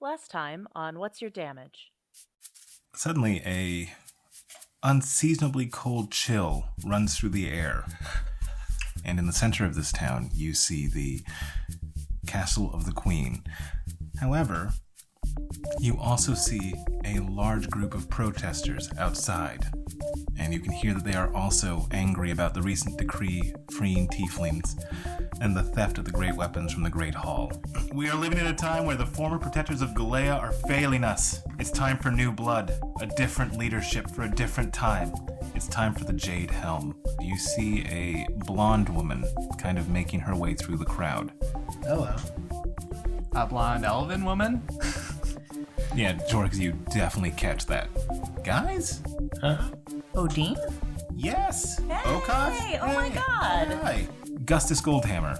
Last time on What's Your Damage? Suddenly, a unseasonably cold chill runs through the air. And in the center of this town, you see the Castle of the Queen. However, you also see a large group of protesters outside. And you can hear that they are also angry about the recent decree freeing tieflings and the theft of the great weapons from the Great Hall. We are living in a time where the former protectors of Galea are failing us. It's time for new blood, a different leadership for a different time. It's time for the Jade Helm. You see a blonde woman kind of making her way through the crowd. Hello. A blonde elven woman? Yeah, Jorgs, you definitely catch that. Guys? Huh? Odin? Yes! Hey! Okai? Oh my god! Hi! Gustus Goldhammer.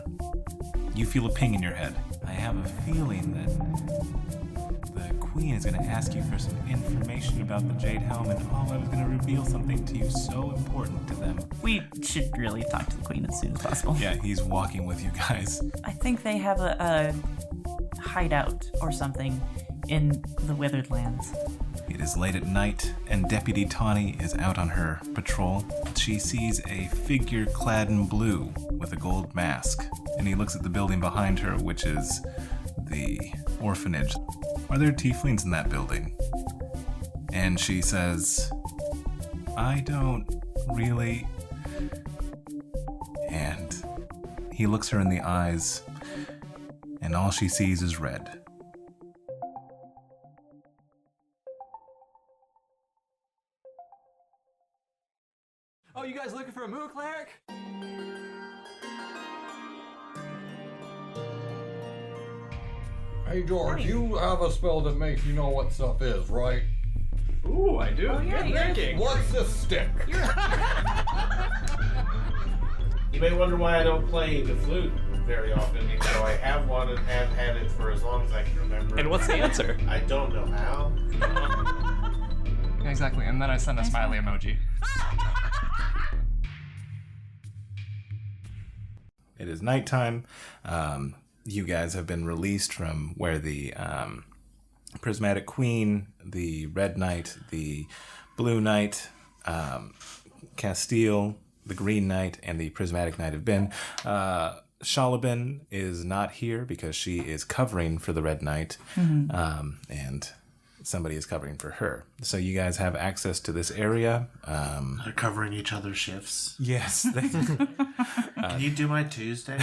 You feel a ping in your head. I have a feeling that the Queen is going to ask you for some information about the Jade Helm, and I was going to reveal something to you so important to them. We should really talk to the Queen as soon as possible. Yeah, he's walking with you guys. I think they have a hideout or something in the Withered Lands. It is late at night, and Deputy Tawny is out on her patrol. She sees a figure clad in blue with a gold mask, and he looks at the building behind her, which is the orphanage. Are there tieflings in that building? And she says, I don't really... And he looks her in the eyes, and all she sees is red. Oh, you guys looking for a Moo Cleric? Hey George, you have a spell that makes you know what stuff is, right? Ooh, I do. yeah, Good you're- thinking. What's this stick? You may wonder why I don't play the flute very often, even though I have one and have had it for as long as I can remember. And what's the answer? I don't know how. Yeah, exactly. And then I send a smiley emoji. It is nighttime. You guys have been released from where the Prismatic Queen, the Red Knight, the Blue Knight, Castile, the Green Knight, and the Prismatic Knight have been. Shalabin is not here because she is covering for the Red Knight, and somebody is covering for her. So you guys have access to this area. They're covering each other's shifts. Yes. Can you do my Tuesday?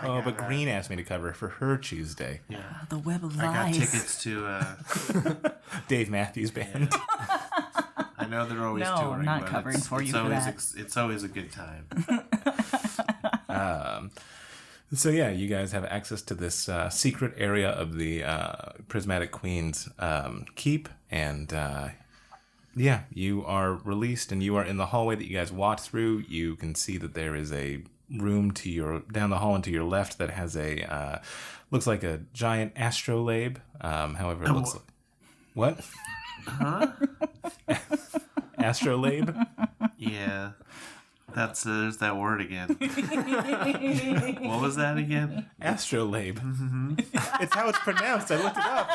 But Green asked me to cover for her Tuesday. Yeah. The Web of I got Lies. tickets to, Dave Matthews Band. I know they're always No, touring, not but covering it's, for it's you for always that. it's always a good time. So yeah, you guys have access to this secret area of the Prismatic Queen's keep, and yeah, you are released, and you are in the hallway that you guys walked through. You can see that there is a room to your down the hall and to your left that has a looks like a giant astrolabe. However, it looks like what? Huh? Astrolabe? Yeah. That's there's that word again. What was that again? Astrolabe. It's how it's pronounced. I looked it up.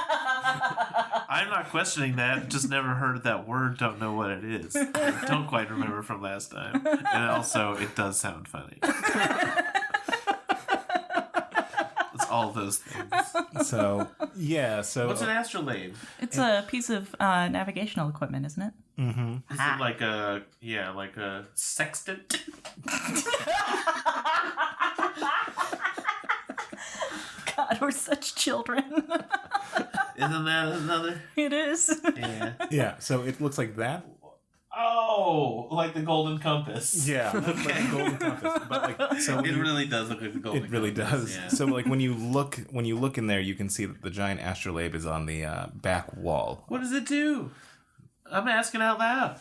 I'm not questioning that. Just never heard that word. Don't know what it is. Don't quite remember from last time. And also, it does sound funny. It's all those things. So yeah, so What's an astrolabe? It's a piece of navigational equipment, isn't it? Mm-hmm. Is it like a sextant? God, we're such children. Isn't that another? It is. Yeah. Yeah, so it looks like that. Oh, like the golden compass. Yeah, like a golden compass. But like, so when It you- really does look like the golden it really compass. does. Yeah. So like when you look in there, you can see that the giant astrolabe is on the back wall. What does it do? I'm asking out loud.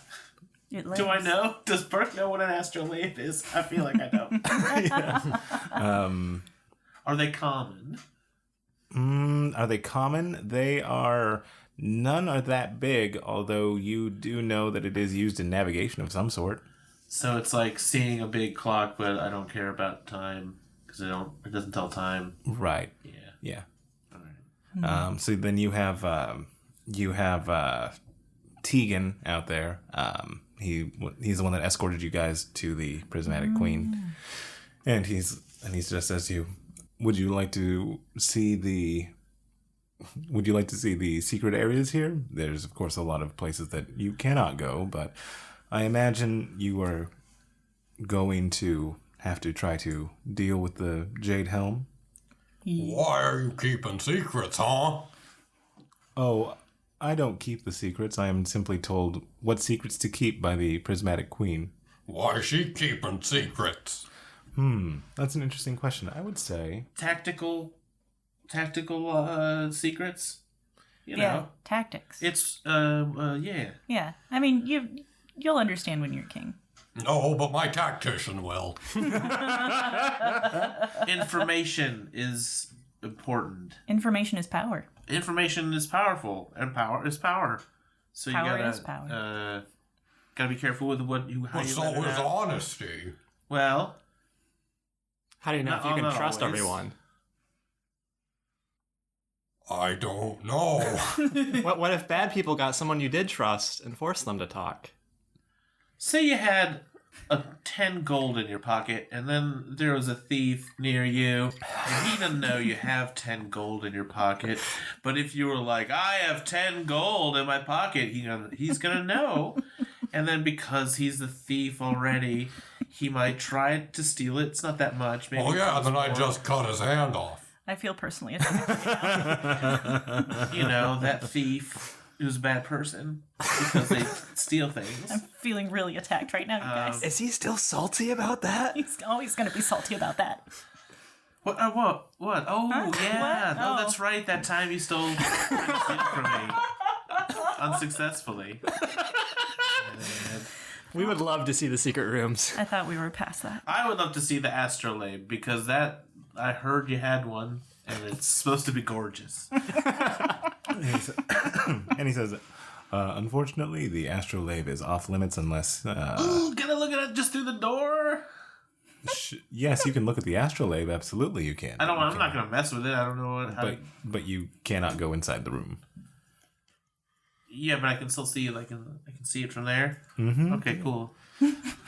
It Do I lands. know? Does Burke know what an astrolabe is? I feel like I don't. Are they common? Are they common? They are. None are that big, although you do know that it is used in navigation of some sort. So it's like seeing a big clock, but I don't care about time because it doesn't tell time. Right. Yeah. Yeah. All right. So then you have Tegan out there. He's the one that escorted you guys to the Prismatic Queen, and he's just says to you, would you like to see the secret areas here? There's of course a lot of places that you cannot go, but I imagine you are going to have to try to deal with the Jade Helm. Why are you keeping secrets, huh? Oh, I don't keep the secrets. I am simply told what secrets to keep by the Prismatic Queen. Why is she keeping secrets? That's an interesting question. I would say Tactical secrets. You Yeah, know, tactics. it's yeah. Yeah, I mean, you'll understand when you're king. No, but my tactician will. Information is important. Information is power. Information is powerful, and power is power. So Power you gotta is power. Gotta be careful with how But you so let it is out. honesty. Well, How do you know Not- if you can not trust always. everyone? I don't know. What if bad people got someone you did trust and forced them to talk? say you had a 10 gold in your pocket, and then there was a thief near you, and he doesn't know you have 10 gold in your pocket. But if you were like, I have 10 gold in my pocket, he's gonna know. And then because he's the thief already, he might try to steal it. It's not that much. Maybe Oh yeah, then I more. just cut his hand off. I feel personally attacked. You know, that thief who's a bad person because they steal things. I'm feeling really attacked right now, you guys. Is he still salty about that? He's always going to be salty about that. What? What? Oh, Huh? yeah. What? No, Oh. that's right. That time you stole it from me. Unsuccessfully. We would love to see the secret rooms. I thought we were past that. I would love to see the astrolabe because I heard you had one and it's supposed to be gorgeous. and he says, unfortunately, the astrolabe is off limits unless. Ooh, can I look at it just through the door? Yes, you can look at the astrolabe. Absolutely, you can. I'm You not can. gonna mess with it. I don't know what. But you cannot go inside the room. Yeah, but I can still see. I can see it from there. Mm-hmm. Okay, cool.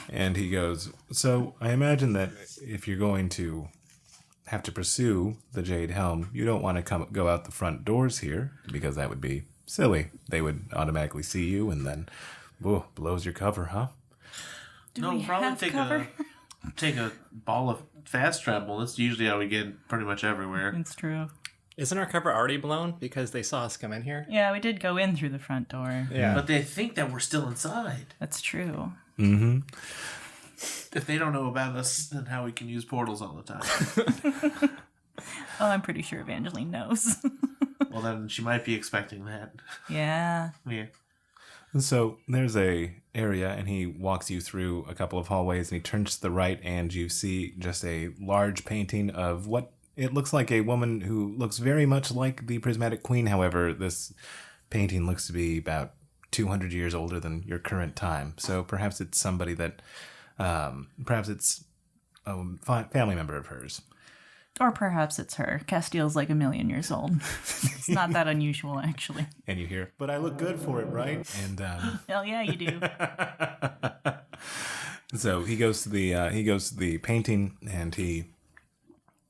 And he goes, so I imagine that if you're going to have to pursue the Jade Helm, you don't want to go out the front doors here because that would be silly. They would automatically see you and then, blows your cover, huh? Do we have cover? Take a ball of fast travel. That's usually how we get pretty much everywhere. It's true. Isn't our cover already blown because they saw us come in here? Yeah, we did go in through the front door. Yeah. But they think that we're still inside. That's true. Mm-hmm. If they don't know about us, then how we can use portals all the time. Oh, I'm pretty sure Evangeline knows. Well, then she might be expecting that. Yeah. Yeah. So there's a area, and he walks you through a couple of hallways, and he turns to the right, and you see just a large painting of what it looks like a woman who looks very much like the Prismatic Queen. However, this painting looks to be about 200 years older than your current time. So perhaps it's somebody that, perhaps it's a family member of hers. Or perhaps it's her. Castile's like 1,000,000 years old. It's not that unusual, actually. And you hear, but I look good for it, right? And Hell yeah, you do. so he goes to the painting, and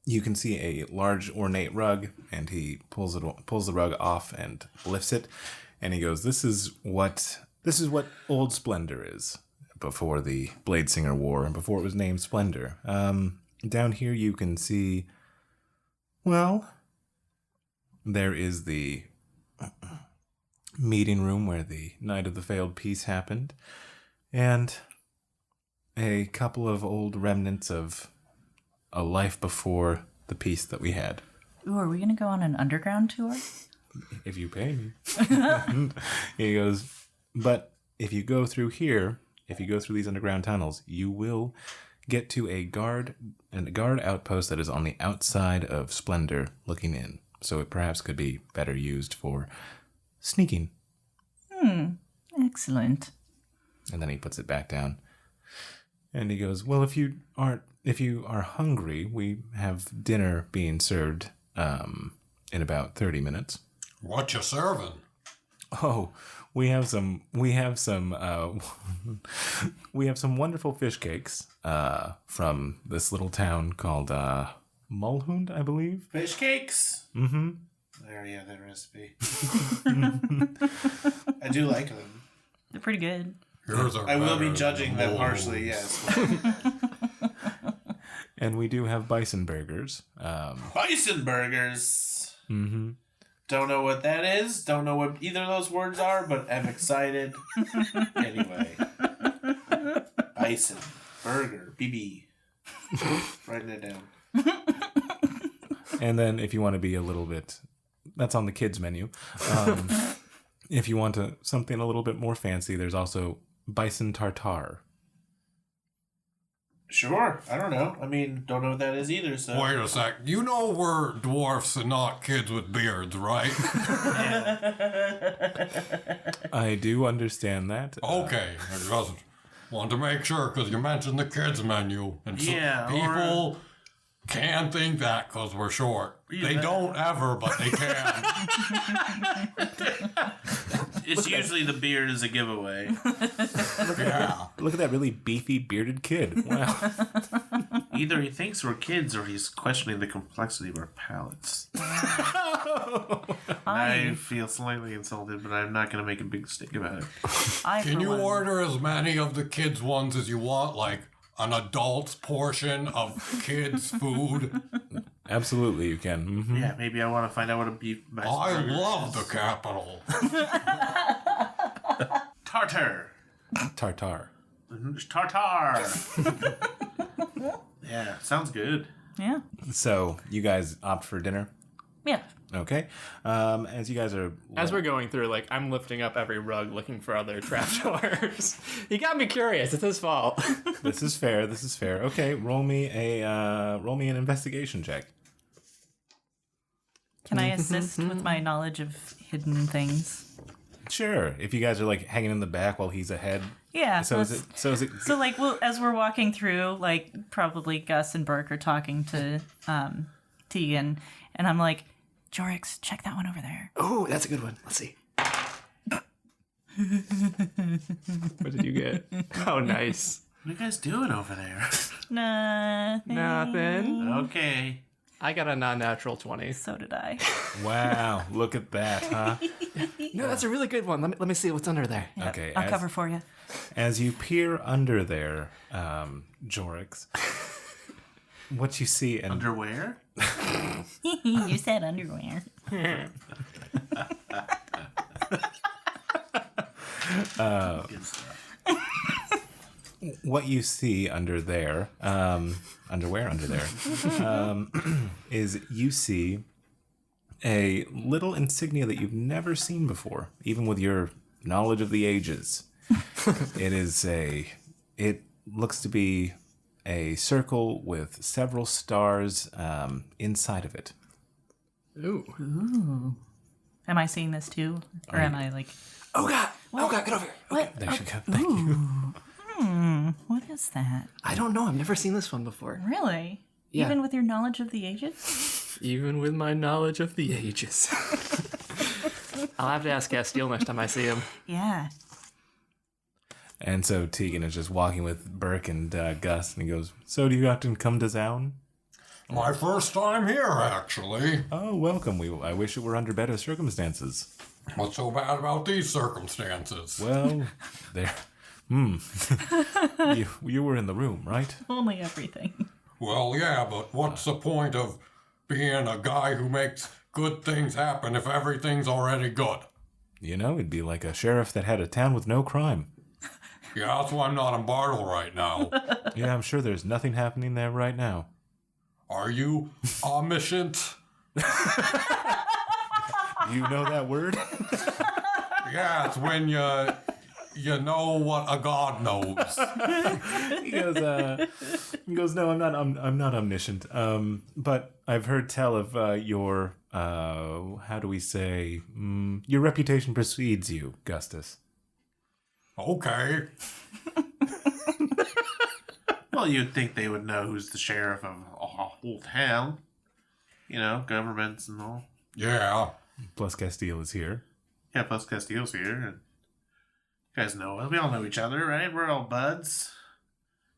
you can see a large ornate rug, and he pulls the rug off and lifts it, and he goes, This is what old Splendor is before the Bladesinger War and before it was named Splendor. Down here you can see, well, there is the meeting room where the Night of the Failed Peace happened, and a couple of old remnants of a life before the peace that we had. Ooh, are we going to go on an underground tour? If you pay me. He goes, but if you go through here, if you go through these underground tunnels, you will get to a guard outpost that is on the outside of Splendor looking in. So it perhaps could be better used for sneaking. Excellent. And then he puts it back down. And he goes, well, if you are hungry, we have dinner being served in about 30 minutes. What you serving? Oh, we have some we have some wonderful fish cakes from this little town called Mulhund, I believe. Fish cakes? Mm-hmm. There you have that recipe. I do like them. They're pretty good. Yours are I will be better judging than them those. harshly, yes. And we do have bison burgers. Bison burgers. Mm-hmm. Don't know what that is. Don't know what either of those words are, but I'm excited. Anyway. Bison. Burger. BB. Writing it down. And then if you want to be a little bit, that's on the kids menu. If you want something a little bit more fancy, there's also bison tartare. Sure. I don't know. I mean, don't know what that is either, so. Wait a sec. You know we're dwarfs and not kids with beards, right? I do understand that. Okay. I just want to make sure because you mentioned the kids menu. And so Yeah, people can think that because we're short. They don't ever, but they can. It's usually the beard is a giveaway. Yeah. Look at that really beefy, bearded kid. Wow. Either he thinks we're kids or he's questioning the complexity of our palates. I feel slightly insulted, but I'm not going to make a big stink about it. Can you order as many of the kids' ones as you want, like an adult's portion of kids' food? Absolutely, you can. Mm-hmm. Yeah, maybe I want to find out what a beef bison I burger love is. the capital. Tartar. Tartare. Tartar. Yeah, sounds good. Yeah. So, you guys opt for dinner? Yeah. Okay. As you guys are... As we're going through, like, I'm lifting up every rug looking for other trapdoors. He got me curious. It's his fault. This is fair. Okay, roll me an investigation check. Can I assist with my knowledge of hidden things? Sure. If you guys are like hanging in the back while he's ahead. Yeah. So is it? So like, well, as we're walking through, like probably Gus and Burke are talking to Tegan, and I'm like, Jorix, check that one over there. Oh, that's a good one. Let's see. What did you get? Oh, nice. What are you guys doing over there? Nothing. Okay. I got a non-natural 20. So did I. Wow, look at that, huh? No, that's a really good one. Let me see what's under there. Yep, Okay, I'll cover for you. As you peer under there, Jorix, what you see and Underwear? You said underwear. Good stuff. what you see under there, underwear under there, is you see a little insignia that you've never seen before, even with your knowledge of the ages. It looks to be a circle with several stars inside of it. Ooh. Am I seeing this too? Or am I like... Oh, God. Oh, God, get over here. What? There you go. Thank you. What is that? I don't know. I've never seen this one before. Really? Yeah. Even with your knowledge of the ages? Even with my knowledge of the ages. I'll have to ask Castile next time I see him. Yeah. And so Tegan is just walking with Burke and Gus, and he goes, "So do you often come to Zown?" My first time here, actually. "Oh, welcome. I wish it were under better circumstances." What's so bad about these circumstances? Well, there. You were in the room, right? Only everything. Well, yeah, but what's the point of being a guy who makes good things happen if everything's already good? You know, it'd be like a sheriff that had a town with no crime. Yeah, that's why I'm not in Bartle right now. Yeah, I'm sure there's nothing happening there right now. Are you omniscient? You know that word? Yeah, it's when you know what a god knows. He goes, "No, I'm not omniscient. But I've heard tell of your how do we say, your reputation precedes you, Gustus." Okay. Well, you'd think they would know who's the sheriff of a whole town. You know, governments and all. Yeah. Plus Castile is here. Yeah, plus Castillo's here. And you guys know us. We all know each other, right? We're all buds.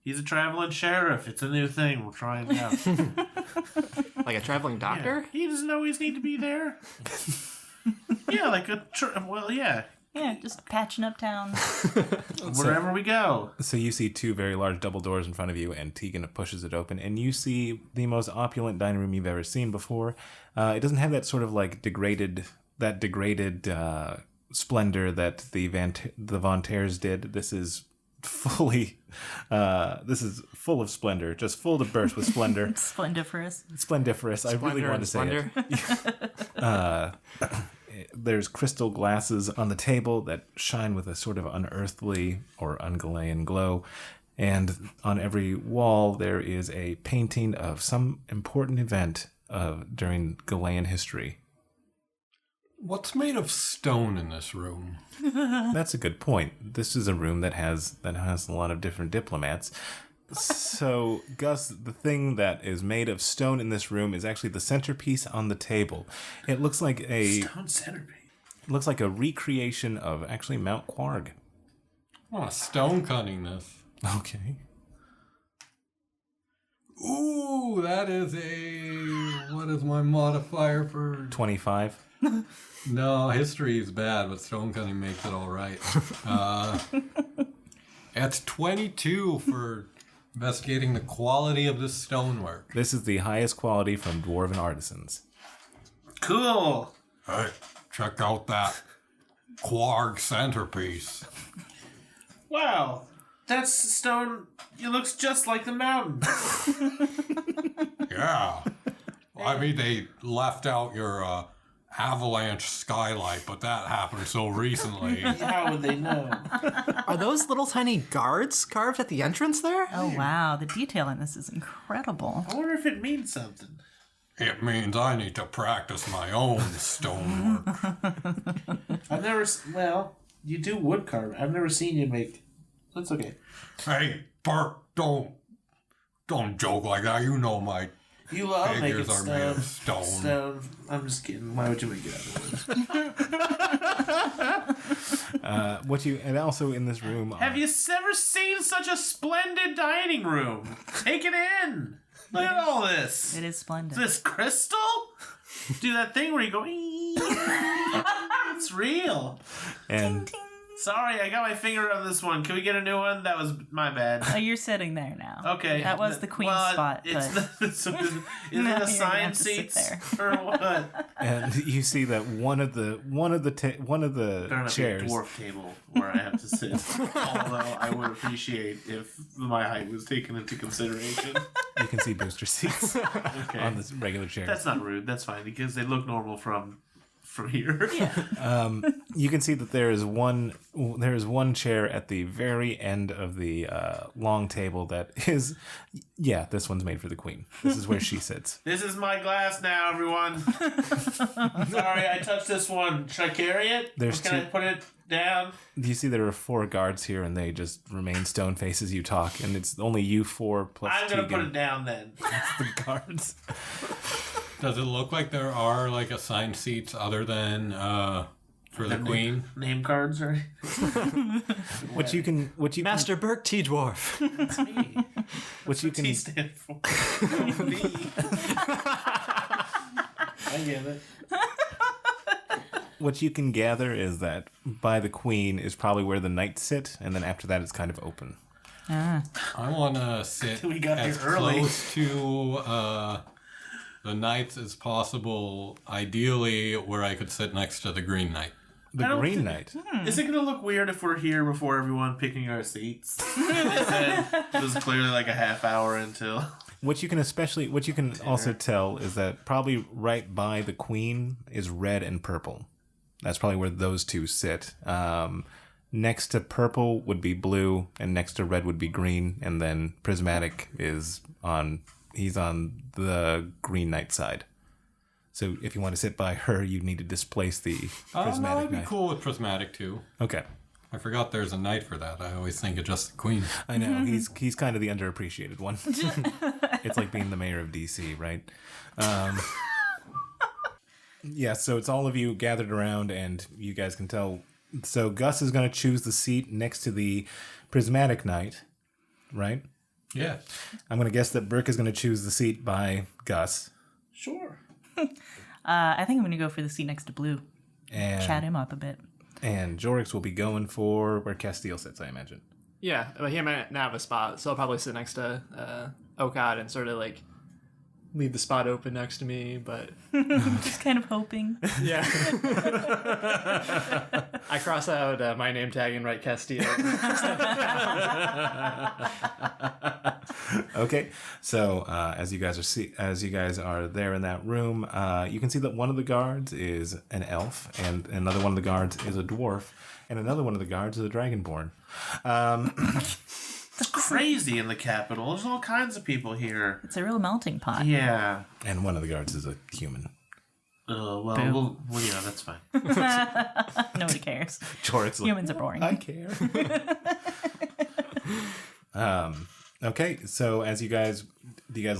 He's a traveling sheriff. It's a new thing. We're trying it out. Like a traveling doctor? Yeah. He doesn't always need to be there. Yeah, like yeah. Yeah, just patching up town. Wherever we go. So you see two very large double doors in front of you, and Tegan pushes it open, and you see the most opulent dining room you've ever seen before. It doesn't have that sort of like degraded splendor that the Von Terres did. This is fully, this is full of splendor, just full to burst with splendor. Splendiferous. I really want to say it. There's crystal glasses on the table that shine with a sort of unearthly or ungalaean glow. And on every wall, there is a painting of some important event during Galaean history. What's made of stone in this room? That's a good point. This is a room that has a lot of different diplomats. So, Gus, the thing that is made of stone in this room is actually the centerpiece on the table. It looks like Stone centerpiece. looks like a recreation of actually Mount Quarg. Oh, stone cutting this. Okay. Ooh, that is what is my modifier for? 25. No, history is bad, but stone cutting makes it all right. That's 22 for investigating the quality of this stonework. This is the highest quality from dwarven artisans. Cool. Hey, check out that Quarg centerpiece. Wow. That's stone. It looks just like the mountain. Yeah. I mean, they left out your avalanche skylight, but that happened so recently. How would they know? Are those little tiny guards carved at the entrance there? Oh, wow. The detail in this is incredible. I wonder if it means something. It means I need to practice my own stonework. I've never. Well, you do wood carving. I've never seen you make. That's okay. Hey, Bert, don't joke like that. You know my You love making figures are made of stone. Stone. I'm just kidding. Why would you make it out of wood? And also in this room. Have you ever seen such a splendid dining room? Take it in. Look at all this. It is splendid. Is this crystal? Do that thing where you go. It's real. And Sorry, I got my finger on this one. Can we get a new one? That was my bad. Oh, you're sitting there now. Okay. That was the queen's spot, It's but... is Now it you're gonna assigned have to sit seats there. or what? and you see that one of the There not be a chairs. dwarf table where I have to sit. Although I would appreciate if my height was taken into consideration. You can see booster seats on the regular chairs. That's not rude. That's fine because they look normal from here. You can see that there is one chair at the very end of the long table that is, this one's made for the queen. This is where she sits. This is my glass now, everyone. Sorry, I touched this one. Should I carry it? There's or can I two- put it down? You see there are 4 guards here, and they just remain stone face as you talk, and it's only you 4 plus I'm gonna Tegan. put it down then. The guards. Does it look like there are like assigned seats other than for the queen? Name cards or What you can Master Burke T. Dwarf. It's me. what you can T stand for. Me. I get it. what you can gather is that by the queen is probably where the knights sit, and then after that it's kind of open. I want to sit We got as here early. close to the knights as possible, ideally where I could sit next to the Green Knight. The don't Green think- Knight. Is it gonna look weird if we're here before everyone picking our seats? It was clearly like a half hour until. What you can also tell is that probably right by the queen is red and purple. That's probably where those two sit. Next to purple would be blue, and next to red would be green, and then prismatic is he's on the Green Knight side. So if you want to sit by her, you need to displace the No, prismatic I'd be knight. cool with prismatic too. Okay. I forgot there's a knight for that. I always think of just the queen. I know, he's kind of the underappreciated one. It's like being the mayor of DC, right? Yeah, so it's all of you gathered around, and you guys can tell. So Gus is going to choose the seat next to the prismatic knight, right? Yeah. I'm going to guess that Burke is going to choose the seat by Gus. Sure. I think I'm going to go for the seat next to Blue. And, Chat him up a bit. And Jorix will be going for where Castile sits, I imagine. Yeah, but he might not have a spot, so I'll probably sit next to Okad and sort of like leave the spot open next to me, but Just kind of hoping. yeah. I cross out my name tag and write Castile. Okay, so as you guys are there in that room, you can see that one of the guards is an elf, and another one of the guards is a dwarf, and another one of the guards is a dragonborn. It's crazy in the capital. There's all kinds of people here. It's a real melting pot. Yeah. And one of the guards is a human. Well, yeah, that's fine. Nobody cares. Jorix, Humans are boring. I care. Okay, so as do you guys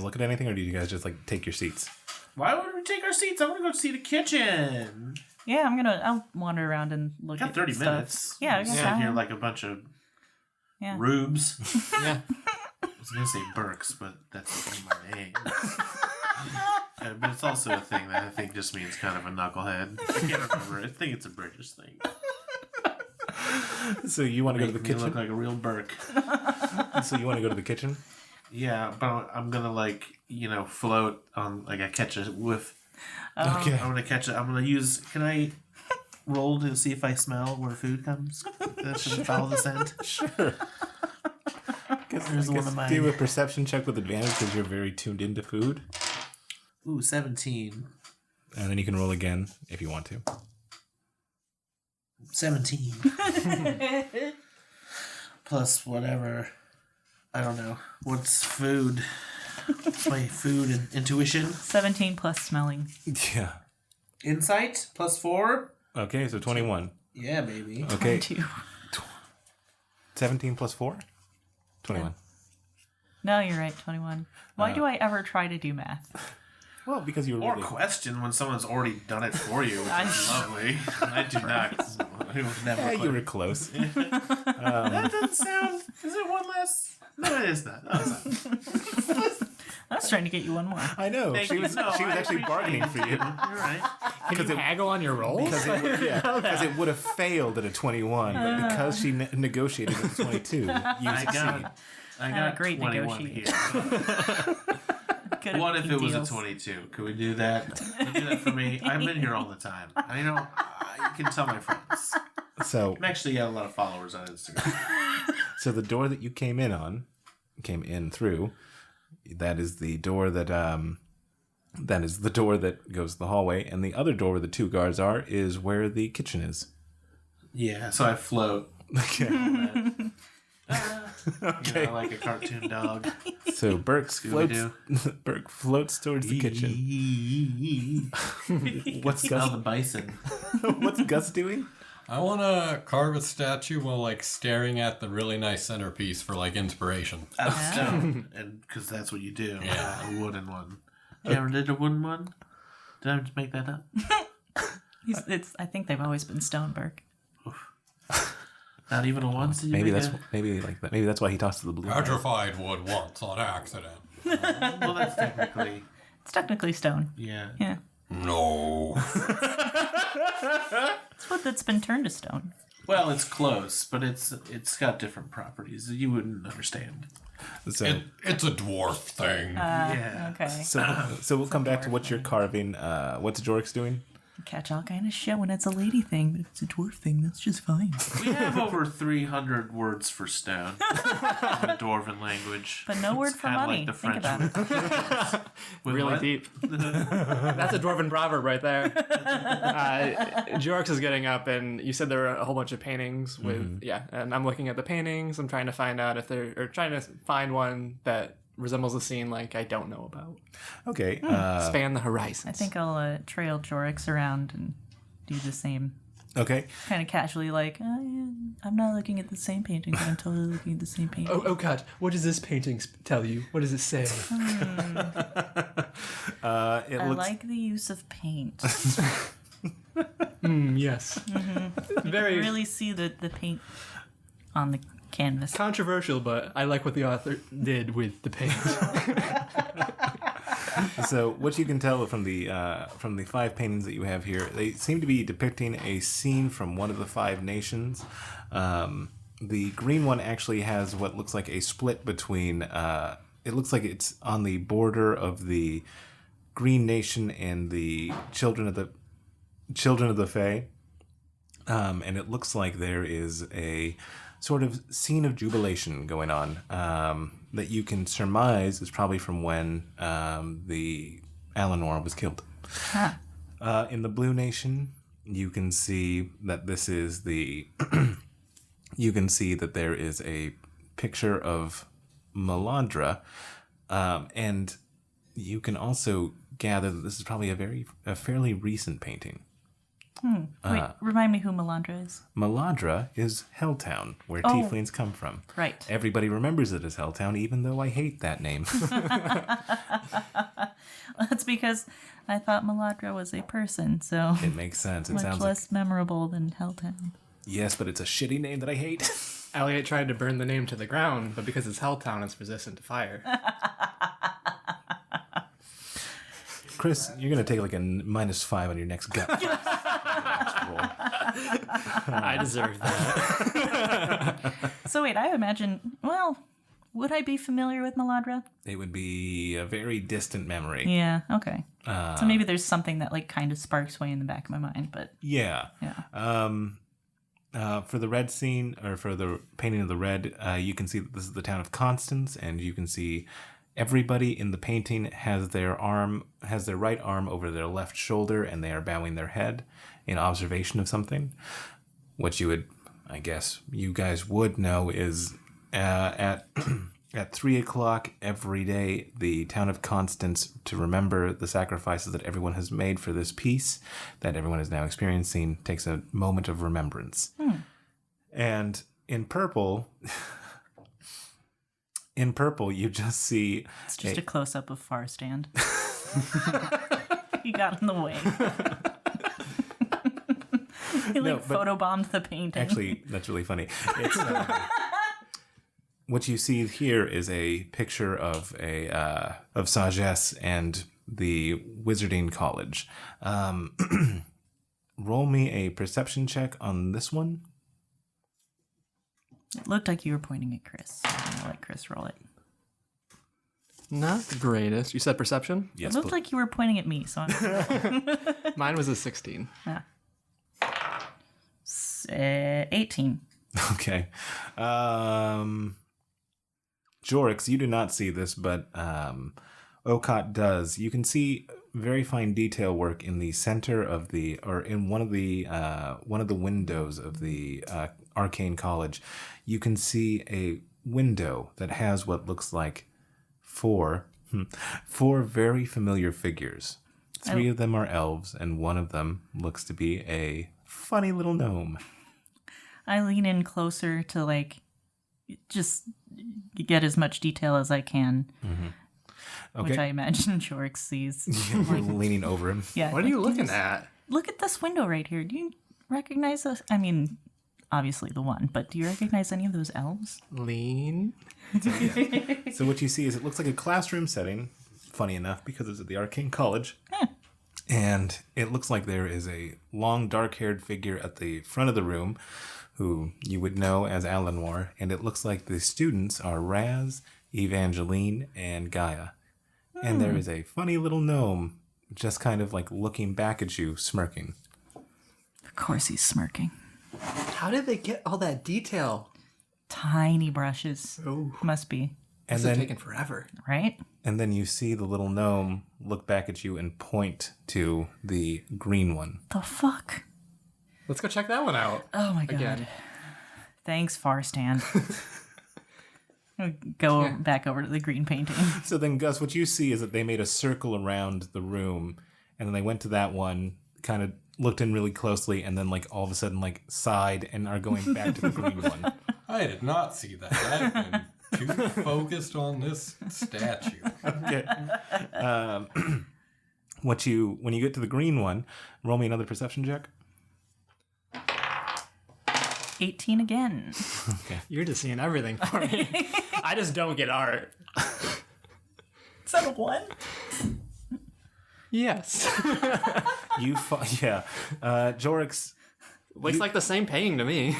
look at anything, or do you guys just like take your seats? Why would we take our seats? I want to go see the kitchen. Yeah, I'll wander around and look Got at 30 stuff. minutes. Yeah, I We guess sit so. here like a bunch of Yeah. rubes. Yeah. I was gonna say Burks, but that's in my name. But it's also a thing that I think just means kind of a knucklehead. I can't remember. I think it's a British thing. So you want to go to the Make me look kitchen? like a real Burke. So you want to go to the kitchen? Yeah, but I'm gonna float on I catch a whiff. Okay. I'm gonna use. Can I roll to see if I smell where food comes? Should I follow the scent? Sure. There's one of my. Do a perception check with advantage because you're very tuned into food. Ooh, 17. And then you can roll again if you want to. 17. Plus whatever. I don't know. What's food? What's my food and intuition? 17 plus smelling. Yeah. Insight? Plus 4? Okay, so 21. Yeah, baby. Okay. 22. 17 plus 4? 21. No, you're right, 21. Why do I ever try to do math? Well, because you were Or really... question when someone's already done it for you, which is lovely. I do not. I would never. Yeah, click. you were close. That doesn't sound. Is it one less? No, it is not. No, it's not. I was trying to get you one more. I know. Thank She you. was No, she was I actually appreciate bargaining it. for you. You're right. Can you haggle on your rolls? Because it would have failed at a 21, but because she negotiated at a 22, you I succeed. got. I got a great 21 negotiator. here. Good at What if making it was deals. a 22? Could we do that? Could you do that for me? I'm in here all the time. You can tell my friends. So, I'm actually got a lot of followers on Instagram. so the door that you came in through, that is the door that goes to the hallway, and the other door where the two guards are is where the kitchen is. Yeah, so I float. Okay. Okay. Like a cartoon dog. So Burke floats. Scooby-Doo. Burke floats towards the kitchen. What's Smell Gus? the bison. What's Gus doing? I want to carve a statue while like staring at the really nice centerpiece for like inspiration. Out of stone. And because that's what you do. Yeah. A wooden one. You ever did a wooden one? Did I just make that up? I think they've always been stone, Burke. Not even a once? Maybe that's why he tossed to the blue. Petrified wood once on accident. Well, that's technically. It's technically stone. Yeah. Yeah. No. It's wood that's been turned to stone. Well, it's close, but it's got different properties that you wouldn't understand. So, It's a dwarf thing. Yeah. Okay. so we'll come back to what you're carving. What's Jorix doing? Catch all kind of shit when it's a lady thing, but if it's a dwarf thing, that's just fine. We have over 300 words for stone in the Dwarven language. But no word It's for kinda money. Like the Think French about it. With Really what? deep. That's a dwarven proverb right there. Jorix is getting up, and you said there were a whole bunch of paintings with and I'm looking at the paintings. I'm trying to find out if trying to find one that resembles a scene like I don't know about. Okay. Span the horizons. I think I'll trail Jorix around and do the same. Okay. Kind of casually, like, oh, yeah, I'm not looking at the same painting, but I'm totally looking at the same painting. Oh God, what does this painting tell you? What does it say? I like the use of paint. Yes. Very Really see the paint on the canvas. controversial, but I like what the author did with the paint. So what you can tell from the 5 paintings that you have here, they seem to be depicting a scene from one of the 5 nations. The green one actually has what looks like a split between. It looks like it's on the border of the Green Nation and the Children of the Fae, and it looks like there is a sort of scene of jubilation going on that you can surmise is probably from when the Alanor was killed. Huh. In the Blue Nation, you can see that this is the. You can see that there is a picture of Melandra, and you can also gather that this is probably a fairly recent painting. Wait, remind me who Melandra is. Melandra is Helltown, where tieflings come from. Right. Everybody remembers it as Helltown, even though I hate that name. That's because I thought Melandra was a person, so It makes sense. It much sounds less memorable than Helltown. yes, but it's a shitty name that I hate. Elliot tried to burn the name to the ground, but because it's Helltown, it's resistant to fire. Chris, you're gonna take like a -5 on your next gut. roll. I deserve that. So wait, I imagine, well, would I be familiar with Melandra? It would be a very distant memory. Yeah, okay. So maybe there's something that like kind of sparks way in the back of my mind, but Yeah. yeah. For the red scene, or for the painting of the red, you can see that this is the town of Constance, and you can see everybody in the painting has their right arm over their left shoulder, and they are bowing their head in observation of something. What you would, I guess, you guys would know is at 3:00 every day, the town of Constance, to remember the sacrifices that everyone has made for this peace that everyone is now experiencing, takes a moment of remembrance. And in purple, you just see It's just a close up of Far Stand. He got in the way. He photobombed the painting. Actually, that's really funny. It's, what you see here is a picture of Sagesse and the Wizarding College. Roll me a perception check on this one. It looked like you were pointing at Chris. I'm gonna let Chris roll it. Not the greatest. You said perception? Yes. It looked like you were pointing at me, so I'm Mine was a 16. 18. Okay. Jorix, you do not see this, but Okot does. You can see very fine detail work in the center of in one of the windows of the Arcane College. You can see a window that has what looks like four very familiar figures. 3 of them are elves, and one of them looks to be a funny little gnome. I lean in closer to like just get as much detail as I can, which I imagine Jorix sees. You're leaning over him. Yeah. What are you looking at? Look at this window right here. Do you recognize this? I mean, obviously the one, but do you recognize any of those elves? Lean. So what you see is it looks like a classroom setting, funny enough, because it's at the Arcane College. And it looks like there is a long, dark-haired figure at the front of the room who you would know as Alanor, and it looks like the students are Raz, Evangeline, and Gaia. And there is a funny little gnome just kind of like looking back at you, smirking. Of course he's smirking. How did they get all that detail? Tiny brushes. Oh. Must be. And This then, is taking forever. Right? and then you see the little gnome look back at you and point to the green one. The fuck? Let's go check that one out. Oh my god. Again. Thanks, Far Stand. Go back over to the green painting. So then, Gus, what you see is that they made a circle around the room, and then they went to that one, kind of looked in really closely and then like all of a sudden like sighed and are going back to the green one. I did not see that. I've been too focused on this statue. Okay. When you get to the green one, roll me another perception check. 18 again. You're just seeing everything for me. I just don't get art. Is that a 1? Yes. Jorix, Looks like the same painting to me.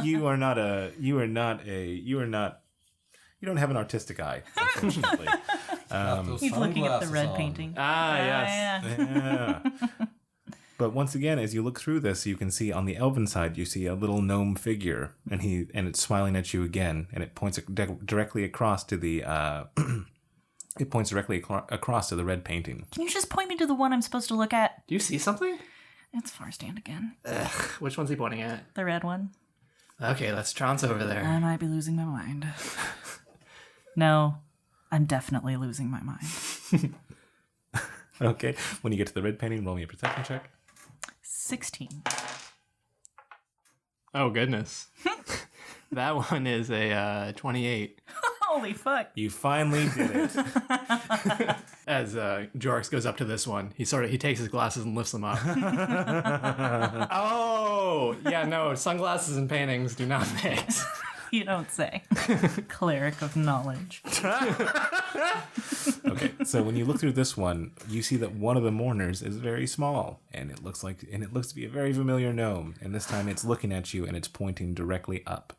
you don't have an artistic eye, unfortunately. He's looking at the red painting. Yes. Yeah. But once again, as you look through this, you can see on the elven side, you see a little gnome figure, and it's smiling at you again, and it points directly across to the across to the red painting. Can you just point me to the one I'm supposed to look at? Do you see something? It's Farstand again. Which one's he pointing at? The red one. Okay, that's Trance over there. I might be losing my mind. No, I'm definitely losing my mind. Okay, when you get to the red painting, roll me a perception check. 16. Oh, goodness. That one is a 28. Holy fuck. You finally did it. As Jorix goes up to this one, he takes his glasses and lifts them up. Oh, yeah, no, sunglasses and paintings do not mix. You don't say. Cleric of knowledge. Okay, so when you look through this one, you see that one of the mourners is very small, and it looks to be a very familiar gnome. And this time, it's looking at you, and it's pointing directly up.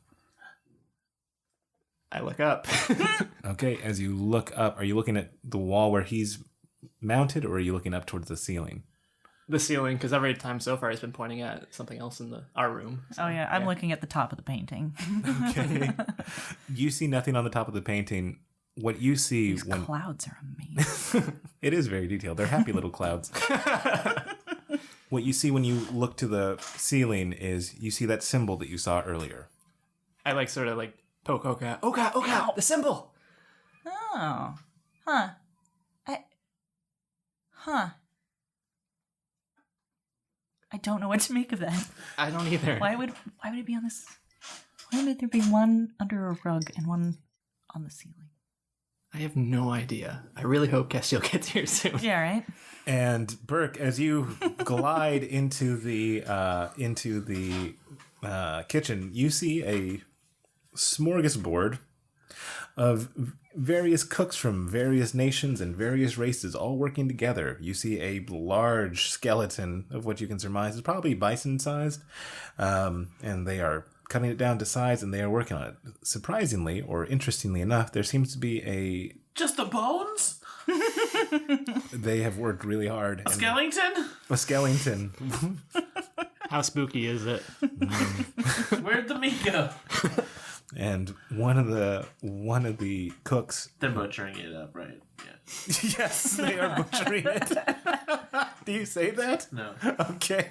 I look up. Okay, as you look up, are you looking at the wall where he's mounted, or are you looking up towards the ceiling? The ceiling, because every time so far he's been pointing at something else in our room. So, Oh, yeah, I'm looking at the top of the painting. Okay. You see nothing on the top of the painting. What you see These when clouds are amazing. it is very detailed. They're happy little clouds. What you see when you look to the ceiling is you see that symbol that you saw earlier. I sort of poke Oka. Oka, the symbol. Oh. Huh. I don't know what to make of that. I don't either. Why would it be on this? Why would there be one under a rug and one on the ceiling? I have no idea. I really hope Castiel gets here soon. Yeah, right. And Burke, as you glide into the kitchen, you see a smorgasbord of various cooks from various nations and various races all working together. You see a large skeleton of what you can surmise is probably bison-sized, and they are cutting it down to size, and they are working on it. Surprisingly, or interestingly enough, there seems to be Just the bones? they have worked really hard. A skeleton? A skeleton. How spooky is it? Where'd the meat go? And one of the cooks. They're butchering it up, right? Yeah. Yes, they are butchering it. Do you say that? No. Okay.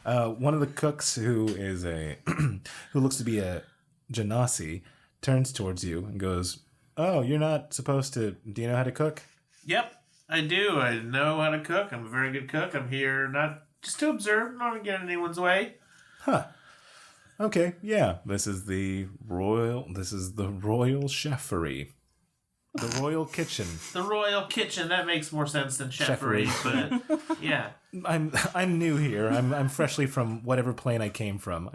One of the cooks, who is who looks to be a Genasi, turns towards you and goes, "Oh, you're not supposed to. Do you know how to cook?" Yep, I do. I know how to cook. I'm a very good cook. I'm here not just to observe, not to get in anyone's way. Huh. Okay, yeah. This is the royal chefery. The royal kitchen. The royal kitchen, that makes more sense than chefery, but yeah. I'm new here. I'm freshly from whatever plane I came from.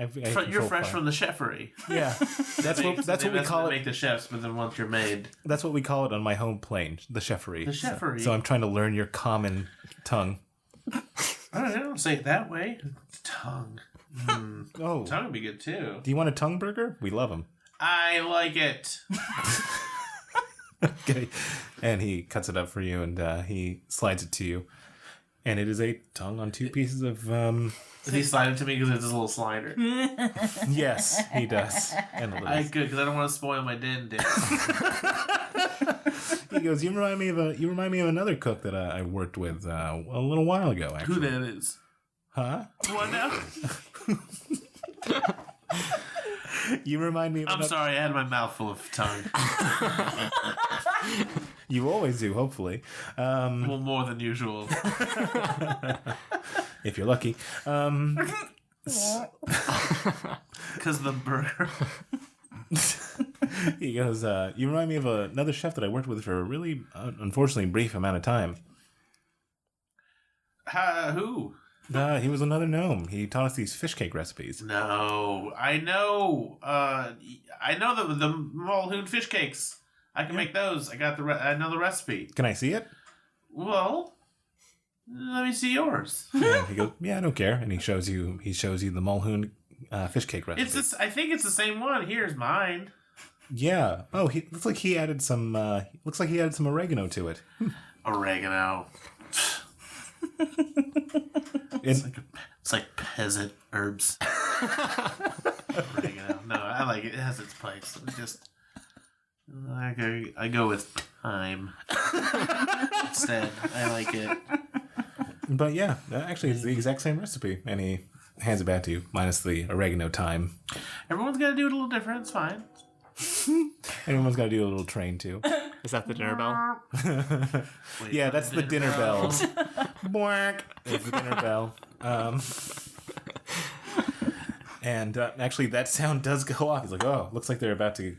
You're fresh from the chefery. Yeah. That's what we call it. Make the chefs, but then once you're made. That's what we call it on my home plane, the chefery. The chefery. So I'm trying to learn your common tongue. I don't say it that way. It's tongue. Oh. Tongue would be good too. Do you want a tongue burger? We love them. I like it. Okay. And he cuts it up for you, and he slides it to you. And it is a tongue on two pieces of... Does he slide it to me because it's his little slider? Yes, he does. And a little... Good, because I don't want to spoil my din. He goes, you remind me of another cook that I worked with a little while ago, actually. Who that is? Huh? What now? You remind me of I'm sorry, I had my mouth full of tongue. You always do, hopefully. Well, more than usual. if you're lucky. Because the burger. He goes, you remind me of another chef that I worked with for a really, unfortunately, brief amount of time. Who? He was another gnome. He taught us these fish cake recipes. No, I know. I know the Mulhoon fish cakes. I can make those. I got I know the recipe. Can I see it? Well, let me see yours. And he goes, yeah, I don't care. And he shows you the Mulhoon fish cake recipe. It's this. I think it's the same one. Here's mine. Yeah. Oh, looks like he added some. Looks like he added some oregano to it. Oregano. It's like peasant herbs. Oregano. No, I like it. It has its place. It's just I go with thyme instead. I like it. But yeah, actually, it's the exact same recipe. And he hands it back to you, minus the oregano thyme. Everyone's got to do it a little different. It's fine. Everyone's got to do a little train too. Is that the dinner bell? Wait, Yeah, that's the dinner bell. Boink. It's the dinner bell. And actually, that sound does go off. He's like, "Oh, looks like they're about to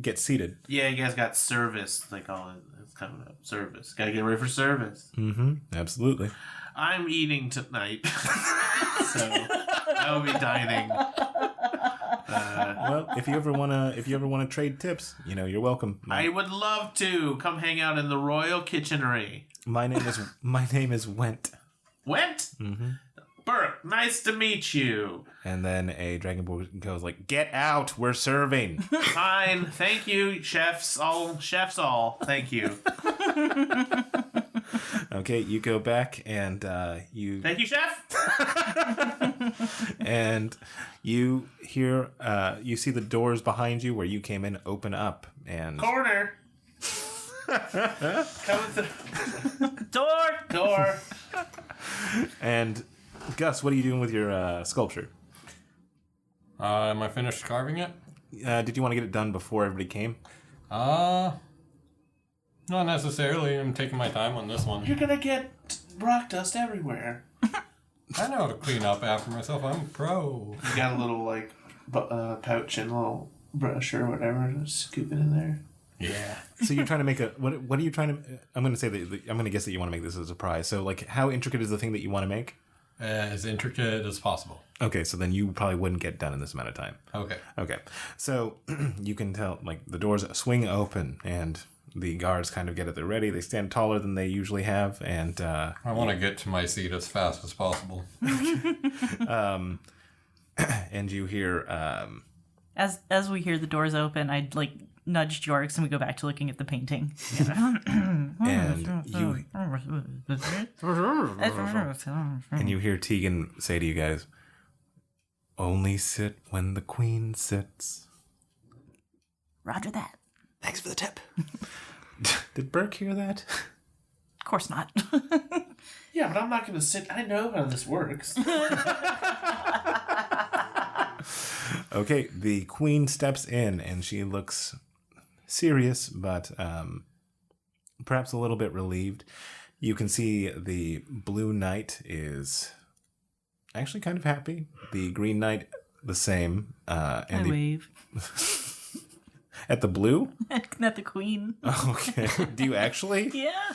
get seated." Yeah, you guys got service. They call it. It's coming up. Service. Got to get ready for service. Mm-hmm. Absolutely. I'm eating tonight, so I will be dining. Well, if you ever wanna trade tips, you're welcome. I would love to come hang out in the Royal Kitchenery. My name is Went. Went? Mm-hmm. Burke, nice to meet you. And then a dragonborn goes like, "Get out! We're serving." Fine, thank you, chefs all. Thank you. Okay, you go back and you. Thank you, chef. And you hear, you see the doors behind you where you came in open up, and Corner. Coming through. Door. And Gus, what are you doing with your sculpture? Am I finished carving it? Did you want to get it done before everybody came? Not necessarily. I'm taking my time on this one. You're gonna get rock dust everywhere. I know how to clean up after myself. I'm a pro. You got a little pouch and a little brush or whatever, just scoop it in there. Yeah. So you're trying to make what are you trying to? I'm going to say that I'm going to guess that you want to make this as a surprise. So like, how intricate is the thing that you want to make? As intricate as possible. Okay, so then you probably wouldn't get done in this amount of time. Okay. So you can tell, like, the doors swing open and the guards kind of get at their ready. They stand taller than they usually have, and I want to get to my seat as fast as possible. and you hear As we hear the doors open, I'd nudge Jorks and we go back to looking at the painting. and you hear Tegan say to you guys, "Only sit when the queen sits." Roger that. Thanks for the tip. Did Burke hear that? Of course not. Yeah, but I'm not gonna sit. I know how this works. Okay, the queen steps in and she looks serious, but perhaps a little bit relieved. You can see the blue knight is actually kind of happy. The green knight, the same. I And wave. at the blue? At the queen. Okay. Do you actually? Yeah.